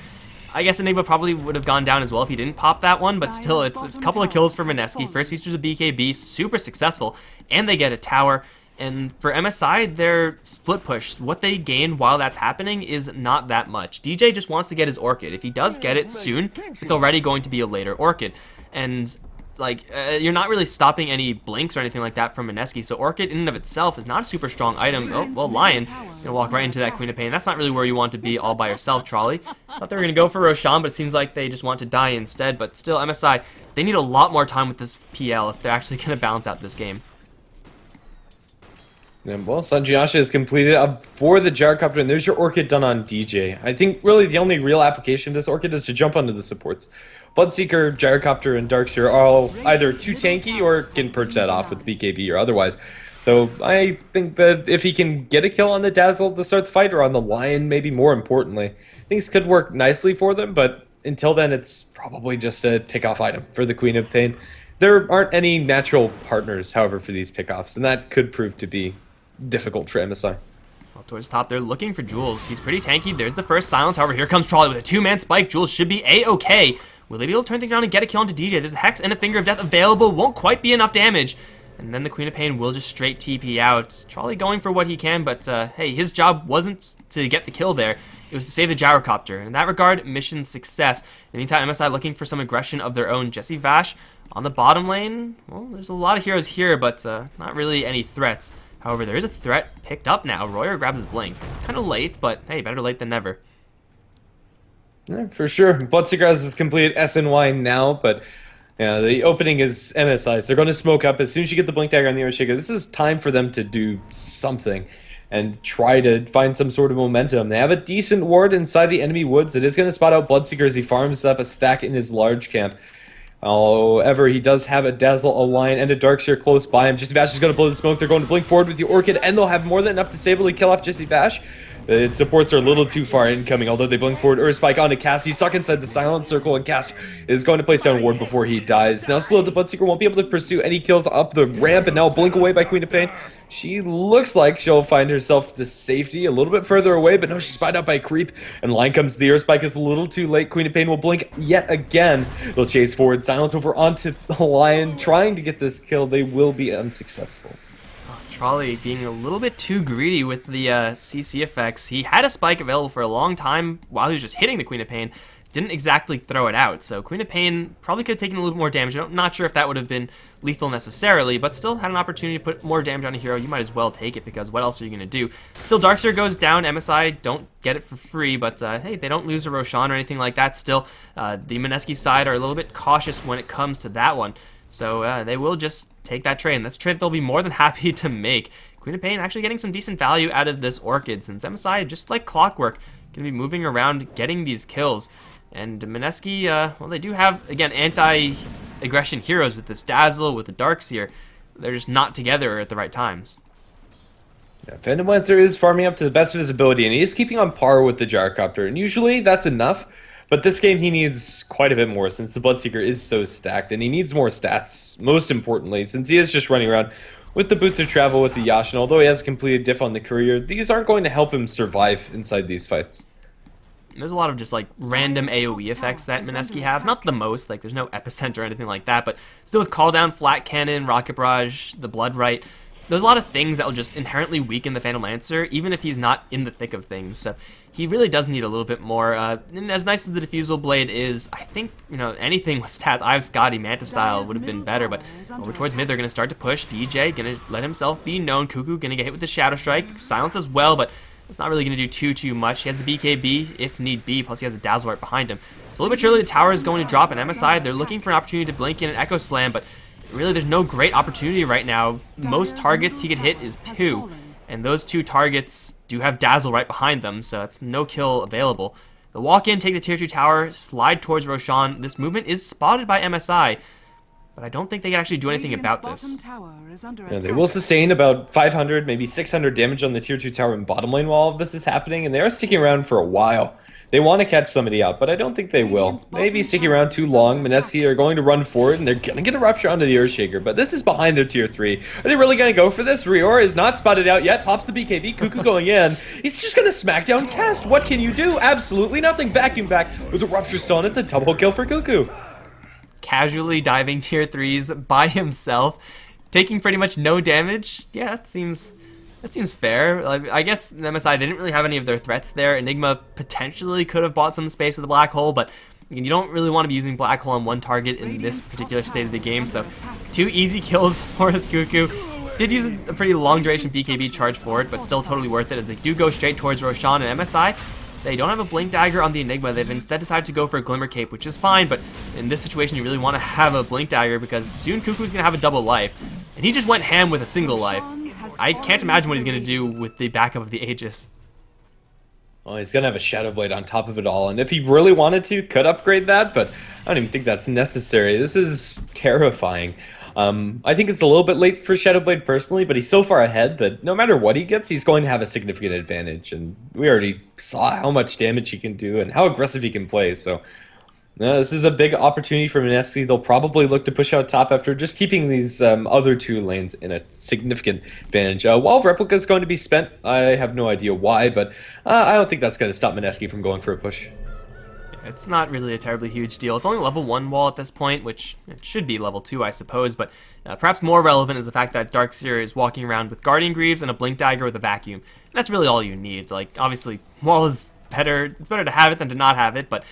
I guess Enigma probably would have gone down as well if he didn't pop that one, but still, it's a couple of kills for Mineski. First Easter's a BKB, super successful, and they get a tower. And for MSI, their split push, what they gain while that's happening is not that much. DJ just wants to get his Orchid. If he does get it soon, it's already going to be a later Orchid. And like, you're not really stopping any blinks or anything like that from Mineski, so Orchid in and of itself is not a super strong item. Oh, well, Lion, gonna walk right into that Queen of Pain. That's not really where you want to be all by yourself, Trolley. Thought they were gonna go for Roshan, but it seems like they just want to die instead. But still, MSI, they need a lot more time with this PL if they're actually gonna balance out this game. And well, Sanjiasha is completed up for the Gyrocopter, and there's your Orchid done on DJ. I think really the only real application of this Orchid is to jump onto the supports. Bloodseeker, Gyrocopter, and Darkseer are all either too tanky or can perch that off with BKB or otherwise. So I think that if he can get a kill on the Dazzle to start the fight, or on the Lion maybe more importantly, things could work nicely for them, but until then it's probably just a pick-off item for the Queen of Pain. There aren't any natural partners, however, for these pickoffs, and that could prove to be difficult for MSI. Well, towards top, they're looking for Jules. He's pretty tanky. There's the first silence. However, here comes Trolley with a two-man spike. Jules should be A-okay. Will they be able to turn things around and get a kill onto DJ? There's a Hex and a Finger of Death available. Won't quite be enough damage. And then the Queen of Pain will just straight TP out. Trolley going for what he can, but hey, his job wasn't to get the kill there. It was to save the Gyrocopter. In that regard, mission success. In the meantime, MSI looking for some aggression of their own. Jesse Vash on the bottom lane. Well, there's a lot of heroes here, but not really any threats. However, there is a threat picked up now. Royer grabs his Blink. Kind of late, but hey, better late than never. Yeah, for sure. Bloodseeker has his complete SNY now, but yeah, the opening is MSI, so they're going to smoke up. As soon as you get the Blink Dagger on the Earthshaker, this is time for them to do something and try to find some sort of momentum. They have a decent ward inside the enemy woods. It is going to spot out Bloodseeker as he farms up a stack in his large camp. However, he does have a Dazzle, a Lion, and a Darkseer close by him. Jesse Vash is going to blow the smoke. They're going to blink forward with the Orchid, and they'll have more than enough to disably kill off Jesse Vash. Its supports are a little too far incoming, although they blink forward. Earth Spike onto Cast. He's stuck inside the Silent Circle, and Cast is going to place down a ward before he dies. Now Slow, the Bloodseeker, won't be able to pursue any kills up the ramp, and now blink away by Queen of Pain. She looks like she'll find herself to safety a little bit further away, but no, she's spied out by Creep, and Line comes to the Earth Spike. Is a little too late. Queen of Pain will blink yet again. They'll chase forward. Silence over onto the Lion, trying to get this kill. They will be unsuccessful. Trolley being a little bit too greedy with the CC effects. He had a spike available for a long time while he was just hitting the Queen of Pain. Didn't exactly throw it out, so Queen of Pain probably could have taken a little bit more damage. I'm not sure if that would have been lethal necessarily, but still had an opportunity to put more damage on a hero. You might as well take it, because what else are you going to do? Still, Darkseer goes down. MSI don't get it for free, but hey, they don't lose a Roshan or anything like that. Still, the Mineski side are a little bit cautious when it comes to that one. So they will just take that trade, and that's a trade they'll be more than happy to make. Queen of Pain actually getting some decent value out of this Orchid, since MSI, just like clockwork, going to be moving around getting these kills. And Mineski, well, they do have, again, anti-aggression heroes with this Dazzle, with the Darkseer. They're just not together at the right times. Yeah, Phantom Lancer is farming up to the best of his ability, and he is keeping on par with the Gyrocopter, and usually that's enough. But this game he needs quite a bit more, since the Bloodseeker is so stacked, and he needs more stats, most importantly, since he is just running around with the Boots of Travel with the Yashin. Although he has a completed diff on the Courier, these aren't going to help him survive inside these fights. There's a lot of just like random AoE effects that Mineski have. Not the most, like there's no Epicenter or anything like that, but still with Call Down, Flat Cannon, Rocket Barrage, the Blood Right, there's a lot of things that will just inherently weaken the Phantom Lancer, even if he's not in the thick of things. So he really does need a little bit more. And as nice as the Diffusal Blade is, I think, you know, anything with stats, I've Scotty, Manta style would have been better. But over towards mid, they're going to start to push. DJ going to let himself be known. Cuckoo going to get hit with the Shadow Strike. Silence as well, but it's not really going to do too much. He has the BKB if need be, plus he has a Dazzle right behind him. So a little bit surely the tower is going to drop, and MSI, they're looking for an opportunity to blink in an Echo Slam, but really there's no great opportunity right now. Most targets he could hit is 2, and those 2 targets do have Dazzle right behind them, so it's no kill available. They'll walk in, take the tier 2 tower, slide towards Roshan. This movement is spotted by MSI, but I don't think they can actually do anything about this. Yeah, they will sustain about 500, maybe 600 damage on the tier 2 tower in bottom lane while all of this is happening, and they are sticking around for a while. They want to catch somebody out, but I don't think they will. Maybe sticking around too long. Mineski are going to run forward, and they're going to get a rupture onto the Earthshaker, but this is behind their tier 3. Are they really going to go for this? Rior is not spotted out yet. Pops the BKB. Cuckoo going in. He's just going to smack down Cast. What can you do? Absolutely nothing. Vacuum back with the Rupture Stone. It's a double kill for Cuckoo. Casually diving tier 3s by himself, taking pretty much no damage. Yeah, that seems fair. I guess MSI, they didn't really have any of their threats there. Enigma potentially could have bought some space with a Black Hole, but you don't really want to be using Black Hole on one target in this particular state of the game. So 2 easy kills for Cuckoo. Did use a pretty long duration BKB charge forward, but still totally worth it as they do go straight towards Roshan and MSI. They don't have a Blink Dagger on the Enigma. They've instead decided to go for a Glimmer Cape, which is fine, but in this situation you really want to have a Blink Dagger because soon Cuckoo's going to have a double life. And he just went ham with a single life. I can't imagine what he's going to do with the backup of the Aegis. Well, he's going to have a Shadow Blade on top of it all, and if he really wanted to, could upgrade that, but I don't even think that's necessary. This is terrifying. I think it's a little bit late for Shadow Blade personally, but he's so far ahead that no matter what he gets, he's going to have a significant advantage, and we already saw how much damage he can do and how aggressive he can play, so this is a big opportunity for Mineski. They'll probably look to push out top after just keeping these other 2 lanes in a significant advantage. While Replica is going to be spent, I have no idea why, but I don't think that's going to stop Mineski from going for a push. It's not really a terribly huge deal. It's only level 1 wall at this point, which it should be level 2, I suppose, but perhaps more relevant is the fact that Darkseer is walking around with Guardian Greaves and a Blink Dagger with a Vacuum. And that's really all you need. Like, obviously, wall is better. It's better to have it than to not have it, but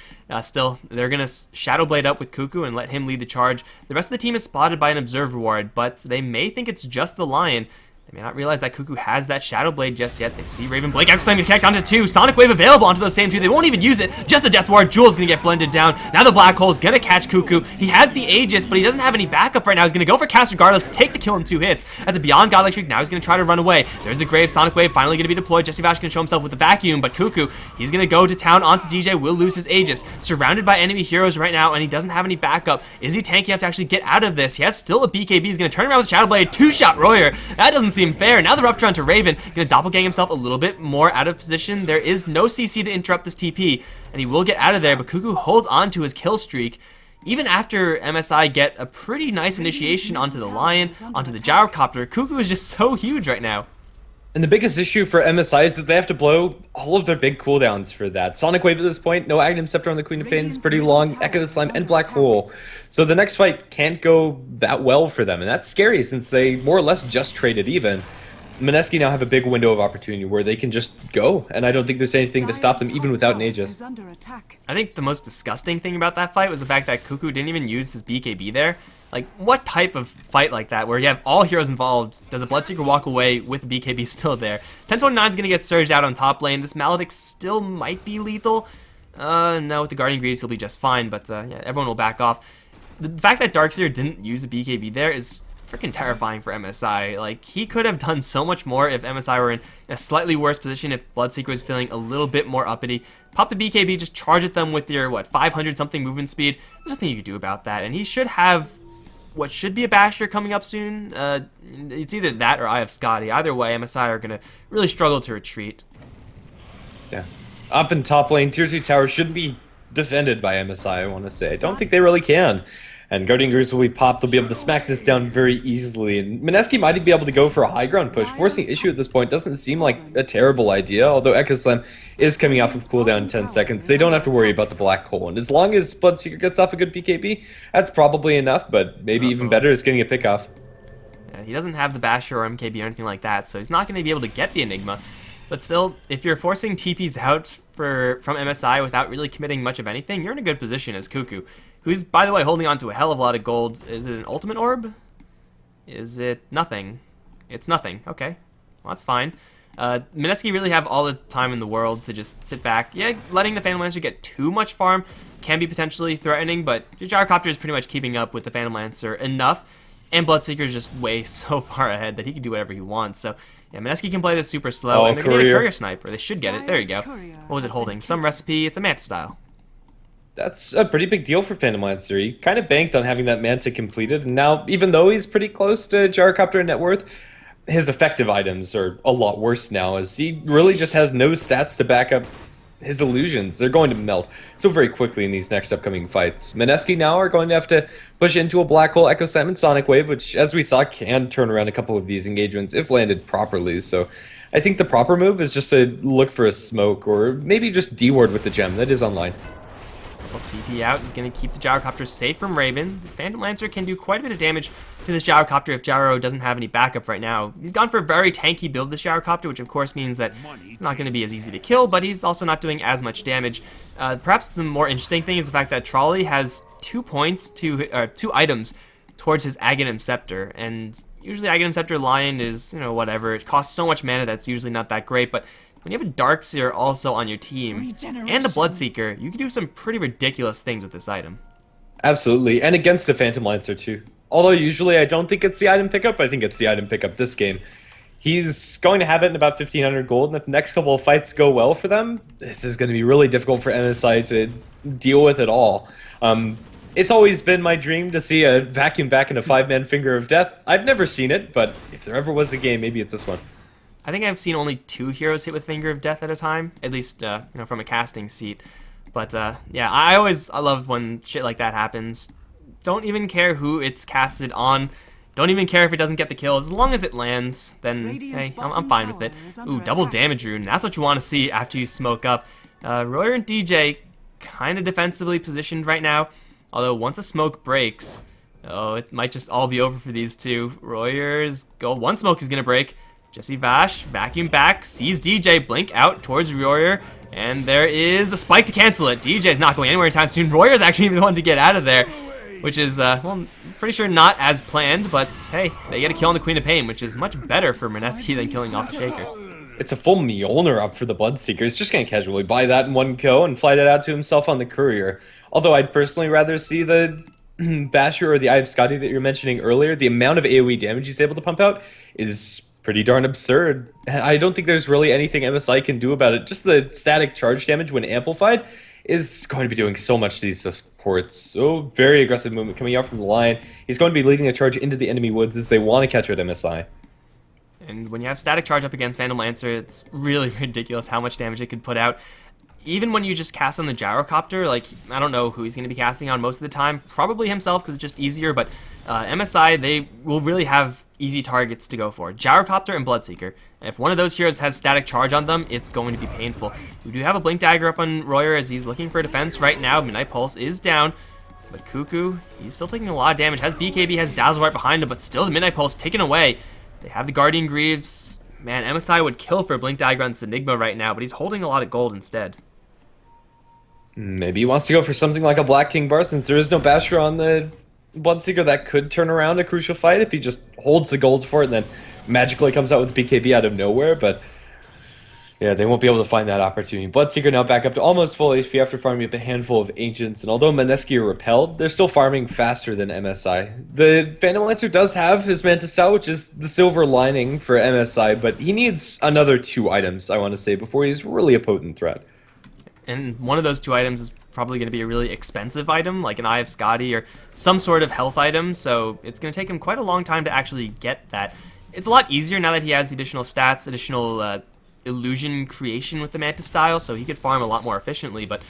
still, they're going to Shadow Blade up with Cuckoo and let him lead the charge. The rest of the team is spotted by an Observe Ward, but they may think it's just the Lion. They may not realize that Cuckoo has that Shadow Blade just yet. They see Raven Blink out slam connect onto 2. Sonic Wave available onto those same 2. They won't even use it. Just the Death Ward. Jewel's gonna get blended down. Now the Black Hole's gonna catch Cuckoo. He has the Aegis, but he doesn't have any backup right now. He's gonna go for cast regardless, take the kill in 2 hits. That's a Beyond Godlike Streak. Now he's gonna try to run away. There's the Grave. Sonic Wave finally gonna be deployed. Jesse Vash can show himself with the Vacuum, but Cuckoo, he's gonna go to town onto DJ, will lose his Aegis. Surrounded by enemy heroes right now, and he doesn't have any backup. Is he tanky enough to actually get out of this? He has still a BKB. He's gonna turn around with Shadow Blade. 2-shot Royer. That doesn't seem fair. Now the Rupture onto Raven, gonna doppelgang himself a little bit more out of position. There is no CC to interrupt this TP, and he will get out of there, but Cuckoo holds on to his kill streak. Even after MSI get a pretty nice initiation onto the Lion, onto the Gyrocopter, Cuckoo is just so huge right now. And the biggest issue for MSI is that they have to blow all of their big cooldowns for that. Sonic Wave at this point, no Aghanim Scepter on the Queen of Pains, pretty long, Echo the Slime, and Black Hole. So the next fight can't go that well for them, and that's scary since they more or less just traded even. Mineski now have a big window of opportunity where they can just go, and I don't think there's anything to stop them even without an Aegis. I think the most disgusting thing about that fight was the fact that Cuckoo didn't even use his BKB there. Like, what type of fight like that, where you have all heroes involved, does a Bloodseeker walk away with the BKB still there? 1029 is going to get surged out on top lane. This Maledict still might be lethal. No, with the Guardian Greaves he'll be just fine, but yeah, everyone will back off. The fact that Darkseer didn't use a BKB there is freaking terrifying for MSI. Like, he could have done so much more if MSI were in a slightly worse position, if Bloodseeker was feeling a little bit more uppity. Pop the BKB, just charge at them with your, 500 something movement speed. There's nothing you can do about that, and he should have what should be a Basher coming up soon. It's either that or I have Scotty. Either way, MSI are going to really struggle to retreat. Yeah. Up in top lane, tier 2 tower should be defended by MSI, I want to say. I don't think they really can. And Guardian Greaves will be popped. They'll be able to smack this down very easily. And Mineski might be able to go for a high ground push. Forcing issue at this point doesn't seem like a terrible idea, although Echo Slam is coming off of cooldown in 10 seconds. They don't have to worry about the Black Hole. And as long as Bloodseeker gets off a good PKB, that's probably enough, but maybe even better is getting a pick off. Yeah, he doesn't have the Basher or MKB or anything like that, so he's not going to be able to get the Enigma. But still, if you're forcing TPs out from MSI without really committing much of anything, you're in a good position as Cuckoo, who's, by the way, holding on to a hell of a lot of gold. Is it an ultimate orb? Is it nothing? It's nothing. Okay. Well, that's fine. Mineski really have all the time in the world to just sit back. Yeah, letting the Phantom Lancer get too much farm can be potentially threatening, but the Gyrocopter is pretty much keeping up with the Phantom Lancer enough, and Bloodseeker is just way so far ahead that he can do whatever he wants. So Yeah, Mineski can play this super slow, Oh, and they're going to get a courier. courier sniper. They should get it. There you go. What was it holding? Some recipe. It's a Manta style. That's a pretty big deal for Phantom Lancer. He kind of banked on having that Manta completed, and now, even though he's pretty close to Gyrocopter and net worth, his effective items are a lot worse now, as he really just has no stats to back up his illusions. They're going to melt so very quickly in these next upcoming fights. Mineski now are going to have to push into a Black Hole Echo Slam Sonic Wave, which, as we saw, can turn around a couple of these engagements if landed properly. So I think the proper move is just to look for a smoke, or maybe just D-ward with the gem that is online. Well, TP out is going to keep the Gyrocopter safe from Raven. The Phantom Lancer can do quite a bit of damage to this Gyrocopter if Gyro doesn't have any backup right now. He's gone for a very tanky build, this Gyrocopter, which of course means that it's not going to be as easy to kill, but he's also not doing as much damage. Perhaps the more interesting thing is the fact that Trolley has 2 items towards his Aghanim Scepter, and usually Aghanim Scepter Lion is, whatever. It costs so much mana that's usually not that great, but when you have a Darkseer also on your team, and a Bloodseeker, you can do some pretty ridiculous things with this item. Absolutely, and against a Phantom Lancer too. Although usually I don't think it's the item pickup, I think it's the item pickup this game. He's going to have it in about 1,500 gold, and if the next couple of fights go well for them, this is going to be really difficult for MSI to deal with at all. It's always been my dream to see a vacuum back in a 5-man Finger of Death. I've never seen it, but if there ever was a game, maybe it's this one. I think I've seen only 2 heroes hit with Finger of Death at a time, at least from a casting seat. But yeah, I love when shit like that happens. Don't even care who it's casted on. Don't even care if it doesn't get the kill. As long as it lands, then hey, I'm fine with it. Ooh, double damage rune. That's what you want to see after you smoke up. Royer and DJ kind of defensively positioned right now. Although once a smoke breaks, it might just all be over for these two. Royer's gold. One smoke is going to break. Jesse Vash, vacuum back, sees DJ blink out towards Royer, and there is a spike to cancel it. DJ's not going anywhere anytime soon. Royer's actually the one to get out of there, which is, well, pretty sure not as planned, but hey, they get a kill on the Queen of Pain, which is much better for Mineski than killing off the Shaker. It's a full Mjolnir up for the Bloodseeker. He's just going to casually buy that in one go and fly that out to himself on the Courier. Although I'd personally rather see the Basher or the Eye of Scotty that you're mentioning earlier. The amount of AoE damage he's able to pump out is pretty darn absurd. I don't think there's really anything MSI can do about it. Just the static charge damage when amplified is going to be doing so much to these supports. So very aggressive movement coming out from the line. He's going to be leading a charge into the enemy woods as they want to catch you at MSI. And when you have static charge up against Phantom Lancer, it's really ridiculous how much damage it could put out. Even when you just cast on the Gyrocopter, like, I don't know who he's going to be casting on most of the time. Probably himself, because it's just easier, but MSI, they will really have easy targets to go for. Gyrocopter and Bloodseeker. And if one of those heroes has static charge on them, it's going to be painful. We do have a Blink Dagger up on Royer as he's looking for defense right now. Midnight Pulse is down, but Cuckoo, he's still taking a lot of damage. Has BKB, has Dazzle right behind him, but still the Midnight Pulse taken away. They have the Guardian Greaves. Man, MSI would kill for a Blink Dagger on this Enigma right now, but he's holding a lot of gold instead. Maybe he wants to go for something like a Black King Bar, since there is no Basher on the Bloodseeker that could turn around a crucial fight if he just holds the gold for it and then magically comes out with BKB out of nowhere. But yeah, they won't be able to find that opportunity. Bloodseeker now back up to almost full HP after farming up a handful of Ancients, and although Mineski are repelled, they're still farming faster than MSI. The Phantom Lancer does have his Manta style, which is the silver lining for MSI, but he needs another 2 items, I want to say, before he's really a potent threat. And one of those 2 items is probably going to be a really expensive item, like an Eye of Scotty or some sort of health item, so it's going to take him quite a long time to actually get that. It's a lot easier now that he has the additional stats, additional illusion creation with the Manta style, so he could farm a lot more efficiently, but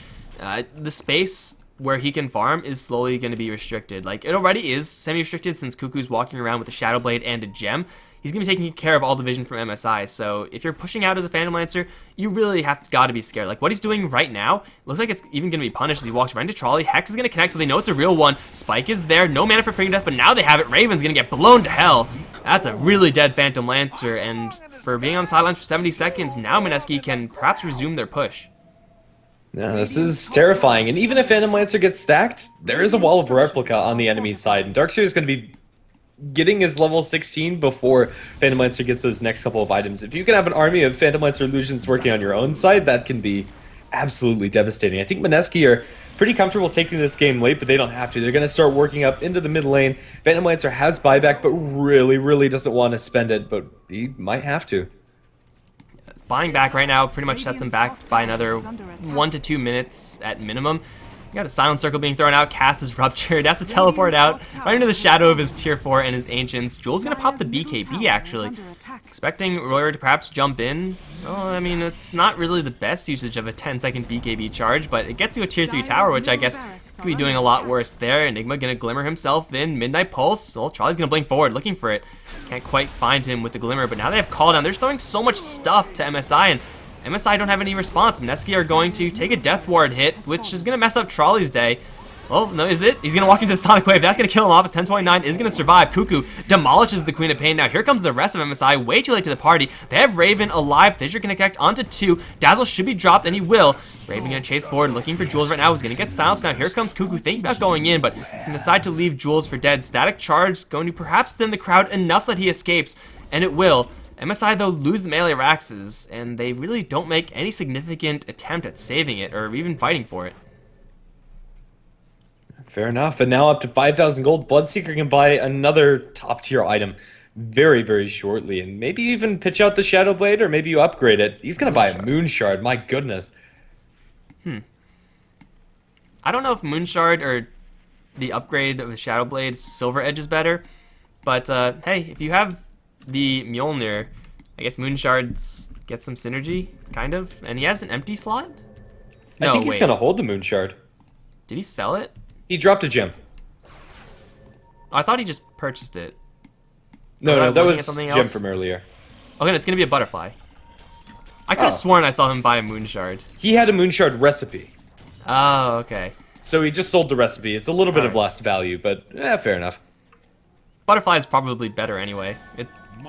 the space where he can farm is slowly going to be restricted. Like, it already is semi-restricted since Cuckoo's walking around with a Shadow Blade and a gem. He's going to be taking care of all the vision from MSI, so if you're pushing out as a Phantom Lancer, you really got to be scared. Like, what he's doing right now, looks like it's even going to be punished as he walks right into Trolley. Hex is going to connect, so they know it's a real one. Spike is there, no mana for Finger Death, but now they have it. Raven's going to get blown to hell. That's a really dead Phantom Lancer, and for being on the sidelines for 70 seconds, now Mineski can perhaps resume their push. Yeah, this is terrifying, and even if Phantom Lancer gets stacked, there is a wall of replica on the enemy side, and Darkseer is going to be getting his level 16 before Phantom Lancer gets those next couple of items. If you can have an army of Phantom Lancer illusions working on your own side, that can be absolutely devastating. I think Mineski are pretty comfortable taking this game late, but they don't have to. They're going to start working up into the mid lane. Phantom Lancer has buyback, but really doesn't want to spend it, but he might have to. Buying back right now pretty much sets him back by another 1 to 2 minutes at minimum. You got a Silent Circle being thrown out, Cass is ruptured, has to teleport out right into the shadow of his tier 4 and his Ancients. Jules gonna pop the BKB actually. Expecting Royer to perhaps jump in. Well, I mean, it's not really the best usage of a 10-second BKB charge, but it gets you a tier 3 tower, which I guess could be doing a lot worse there. Enigma gonna glimmer himself in, Midnight Pulse. Well, Charlie's gonna blink forward, looking for it. Can't quite find him with the glimmer, but now they have call down. They're throwing so much stuff to MSI, and MSI don't have any response. Mineski are going to take a Death Ward hit, which is going to mess up Trolley's day. Well, no, is it? He's going to walk into the Sonic Wave. That's going to kill him off. His 1029 is going to survive. Cuckoo demolishes the Queen of Pain. Now here comes the rest of MSI. Way too late to the party. They have Raven alive. Fissure can connect onto 2. Dazzle should be dropped, and he will. Raven going to chase forward, looking for Jules right now. He's going to get silenced. Now here comes Cuckoo, thinking about going in, but he's going to decide to leave Jules for dead. Static Charge going to perhaps thin the crowd enough so that he escapes, and it will. MSI, though, lose the melee Raxes, and they really don't make any significant attempt at saving it or even fighting for it. Fair enough. And now up to 5,000 gold, Bloodseeker can buy another top-tier item very shortly, and maybe even pitch out the Shadow Blade, or maybe you upgrade it. He's going to buy a Moon Shard, my goodness. I don't know if Moon Shard or the upgrade of the Shadow Blade Silver Edge is better, but hey, if you have the Mjolnir, I guess Moon Shards get some synergy, kind of. And he has an empty slot? No, I think he's going to hold the Moon Shard. Did he sell it? He dropped a gem. Oh, I thought he just purchased it. No, that was gem from earlier. Okay, it's going to be a butterfly. I could have sworn I saw him buy a Moon Shard. He had a Moon Shard recipe. Oh, okay. So he just sold the recipe. It's a little bit of lost value, but fair enough. Butterfly is probably better anyway. It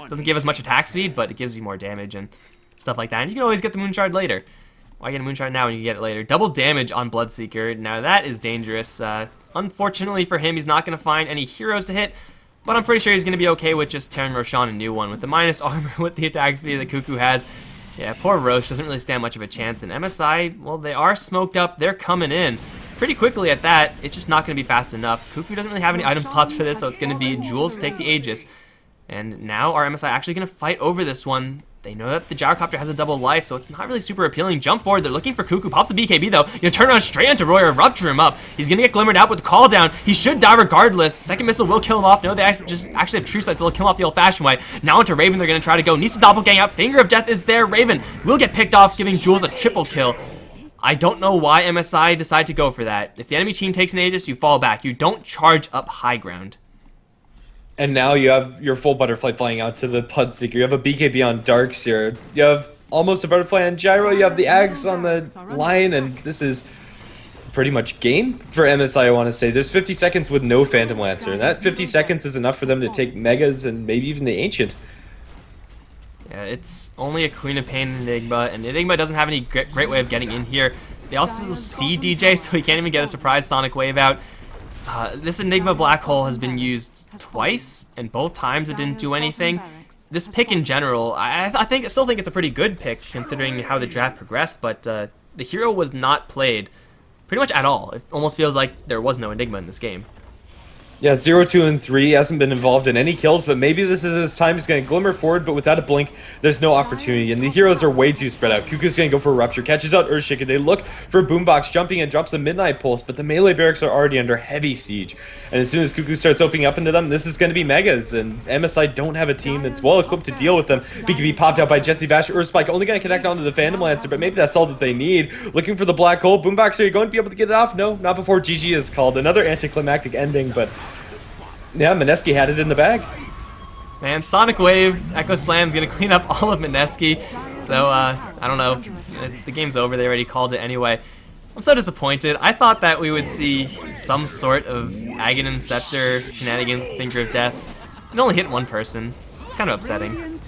doesn't give as much attack speed, but it gives you more damage and stuff like that. And you can always get the Moon Shard later. Why get a Moon Shard now when you can get it later? Double damage on Bloodseeker. Now that is dangerous. Unfortunately for him, he's not going to find any heroes to hit, but I'm pretty sure he's going to be okay with just tearing Roshan a new one. With the minus armor, with the attack speed that Cuckoo has, yeah, poor Roche doesn't really stand much of a chance. And MSI, well, they are smoked up. They're coming in pretty quickly at that. It's just not going to be fast enough. Cuckoo doesn't really have any item slots for this, so it's going to be Jules take the Aegis. And now are MSI actually going to fight over this one? They know that the Gyrocopter has a double life, so it's not really super appealing. Jump forward, they're looking for Cuckoo. Pops the BKB though. You turn around straight into Royer, rupture him up. He's gonna get glimmered out with the call down. He should die regardless. Second missile will kill him off. No, they actually have true sights, so they'll kill him off the old-fashioned way. Now into Raven, they're gonna try to go. Needs to doppelgang out. Finger of Death is there. Raven will get picked off, giving Jules a triple kill. I don't know why MSI decide to go for that. If the enemy team takes an Aegis, you fall back. You don't charge up high ground. And now you have your full butterfly flying out to the Bloodseeker. You have a BKB on Darkseer. You have almost a butterfly on Gyro. You have the Ags on the line, and this is pretty much game for MSI, I want to say. There's 50 seconds with no Phantom Lancer, and that 50 seconds is enough for them to take Megas and maybe even the Ancient. Yeah, it's only a Queen of Pain and Enigma, and Enigma doesn't have any great way of getting in here. They also see DJ, so he can't even get a surprise Sonic Wave out. This Enigma Black Hole has been used twice, and both times it didn't do anything. This pick in general, I still think it's a pretty good pick considering how the draft progressed, but the hero was not played pretty much at all. It almost feels like there was no Enigma in this game. Yeah, 0, 2, and 3 hasn't been involved in any kills, but maybe this is his time. He's going to glimmer forward, but without a blink, there's no opportunity, and the heroes are way too spread out. Cuckoo's going to go for a Rupture, catches out Earthshaker. They look for Boombox, jumping and drops a Midnight Pulse, but the melee barracks are already under heavy siege. And as soon as Cuckoo starts opening up into them, this is going to be Megas, and MSI don't have a team that's well equipped to deal with them. BKB popped out by Jesse Vash. Earthspike only going to connect onto the Phantom Lancer, but maybe that's all that they need. Looking for the Black Hole. Boombox, are you going to be able to get it off? No, not before GG is called. Another anticlimactic ending, but yeah, Mineski had it in the bag. Man, Sonic Wave, Echo Slam's gonna clean up all of Mineski. So, I don't know. The game's over. They already called it anyway. I'm so disappointed. I thought that we would see some sort of Aghanim Scepter shenanigans with Finger of Death. It only hit one person. It's kind of upsetting.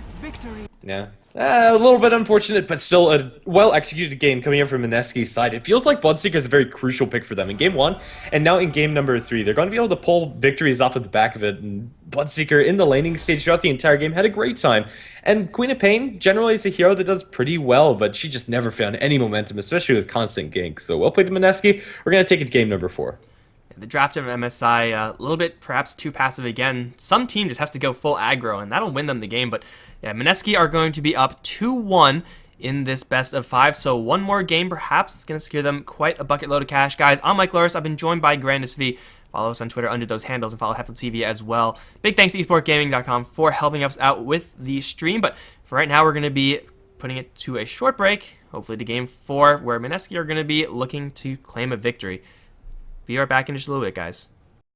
Yeah. A little bit unfortunate, but still a well-executed game coming in from Mineski's side. It feels like Bloodseeker is a very crucial pick for them in Game 1, and now in Game number 3. They're going to be able to pull victories off of the back of it, and Bloodseeker in the laning stage throughout the entire game had a great time. And Queen of Pain generally is a hero that does pretty well, but she just never found any momentum, especially with constant ganks. So well played to Mineski. We're going to take it to Game number 4. The draft of MSI, a little bit perhaps too passive again. Some team just has to go full aggro, and that'll win them the game. But yeah, Mineski are going to be up 2-1 in this best of 5. So one more game perhaps is going to secure them quite a bucket load of cash. Guys, I'm Mikelorus. I've been joined by GrandisV. Follow us on Twitter under those handles and follow HeflaTV as well. Big thanks to esportgaming.com for helping us out with the stream. But for right now, we're going to be putting it to a short break, hopefully to Game 4, where Mineski are going to be looking to claim a victory. Be right back in just a little bit, guys.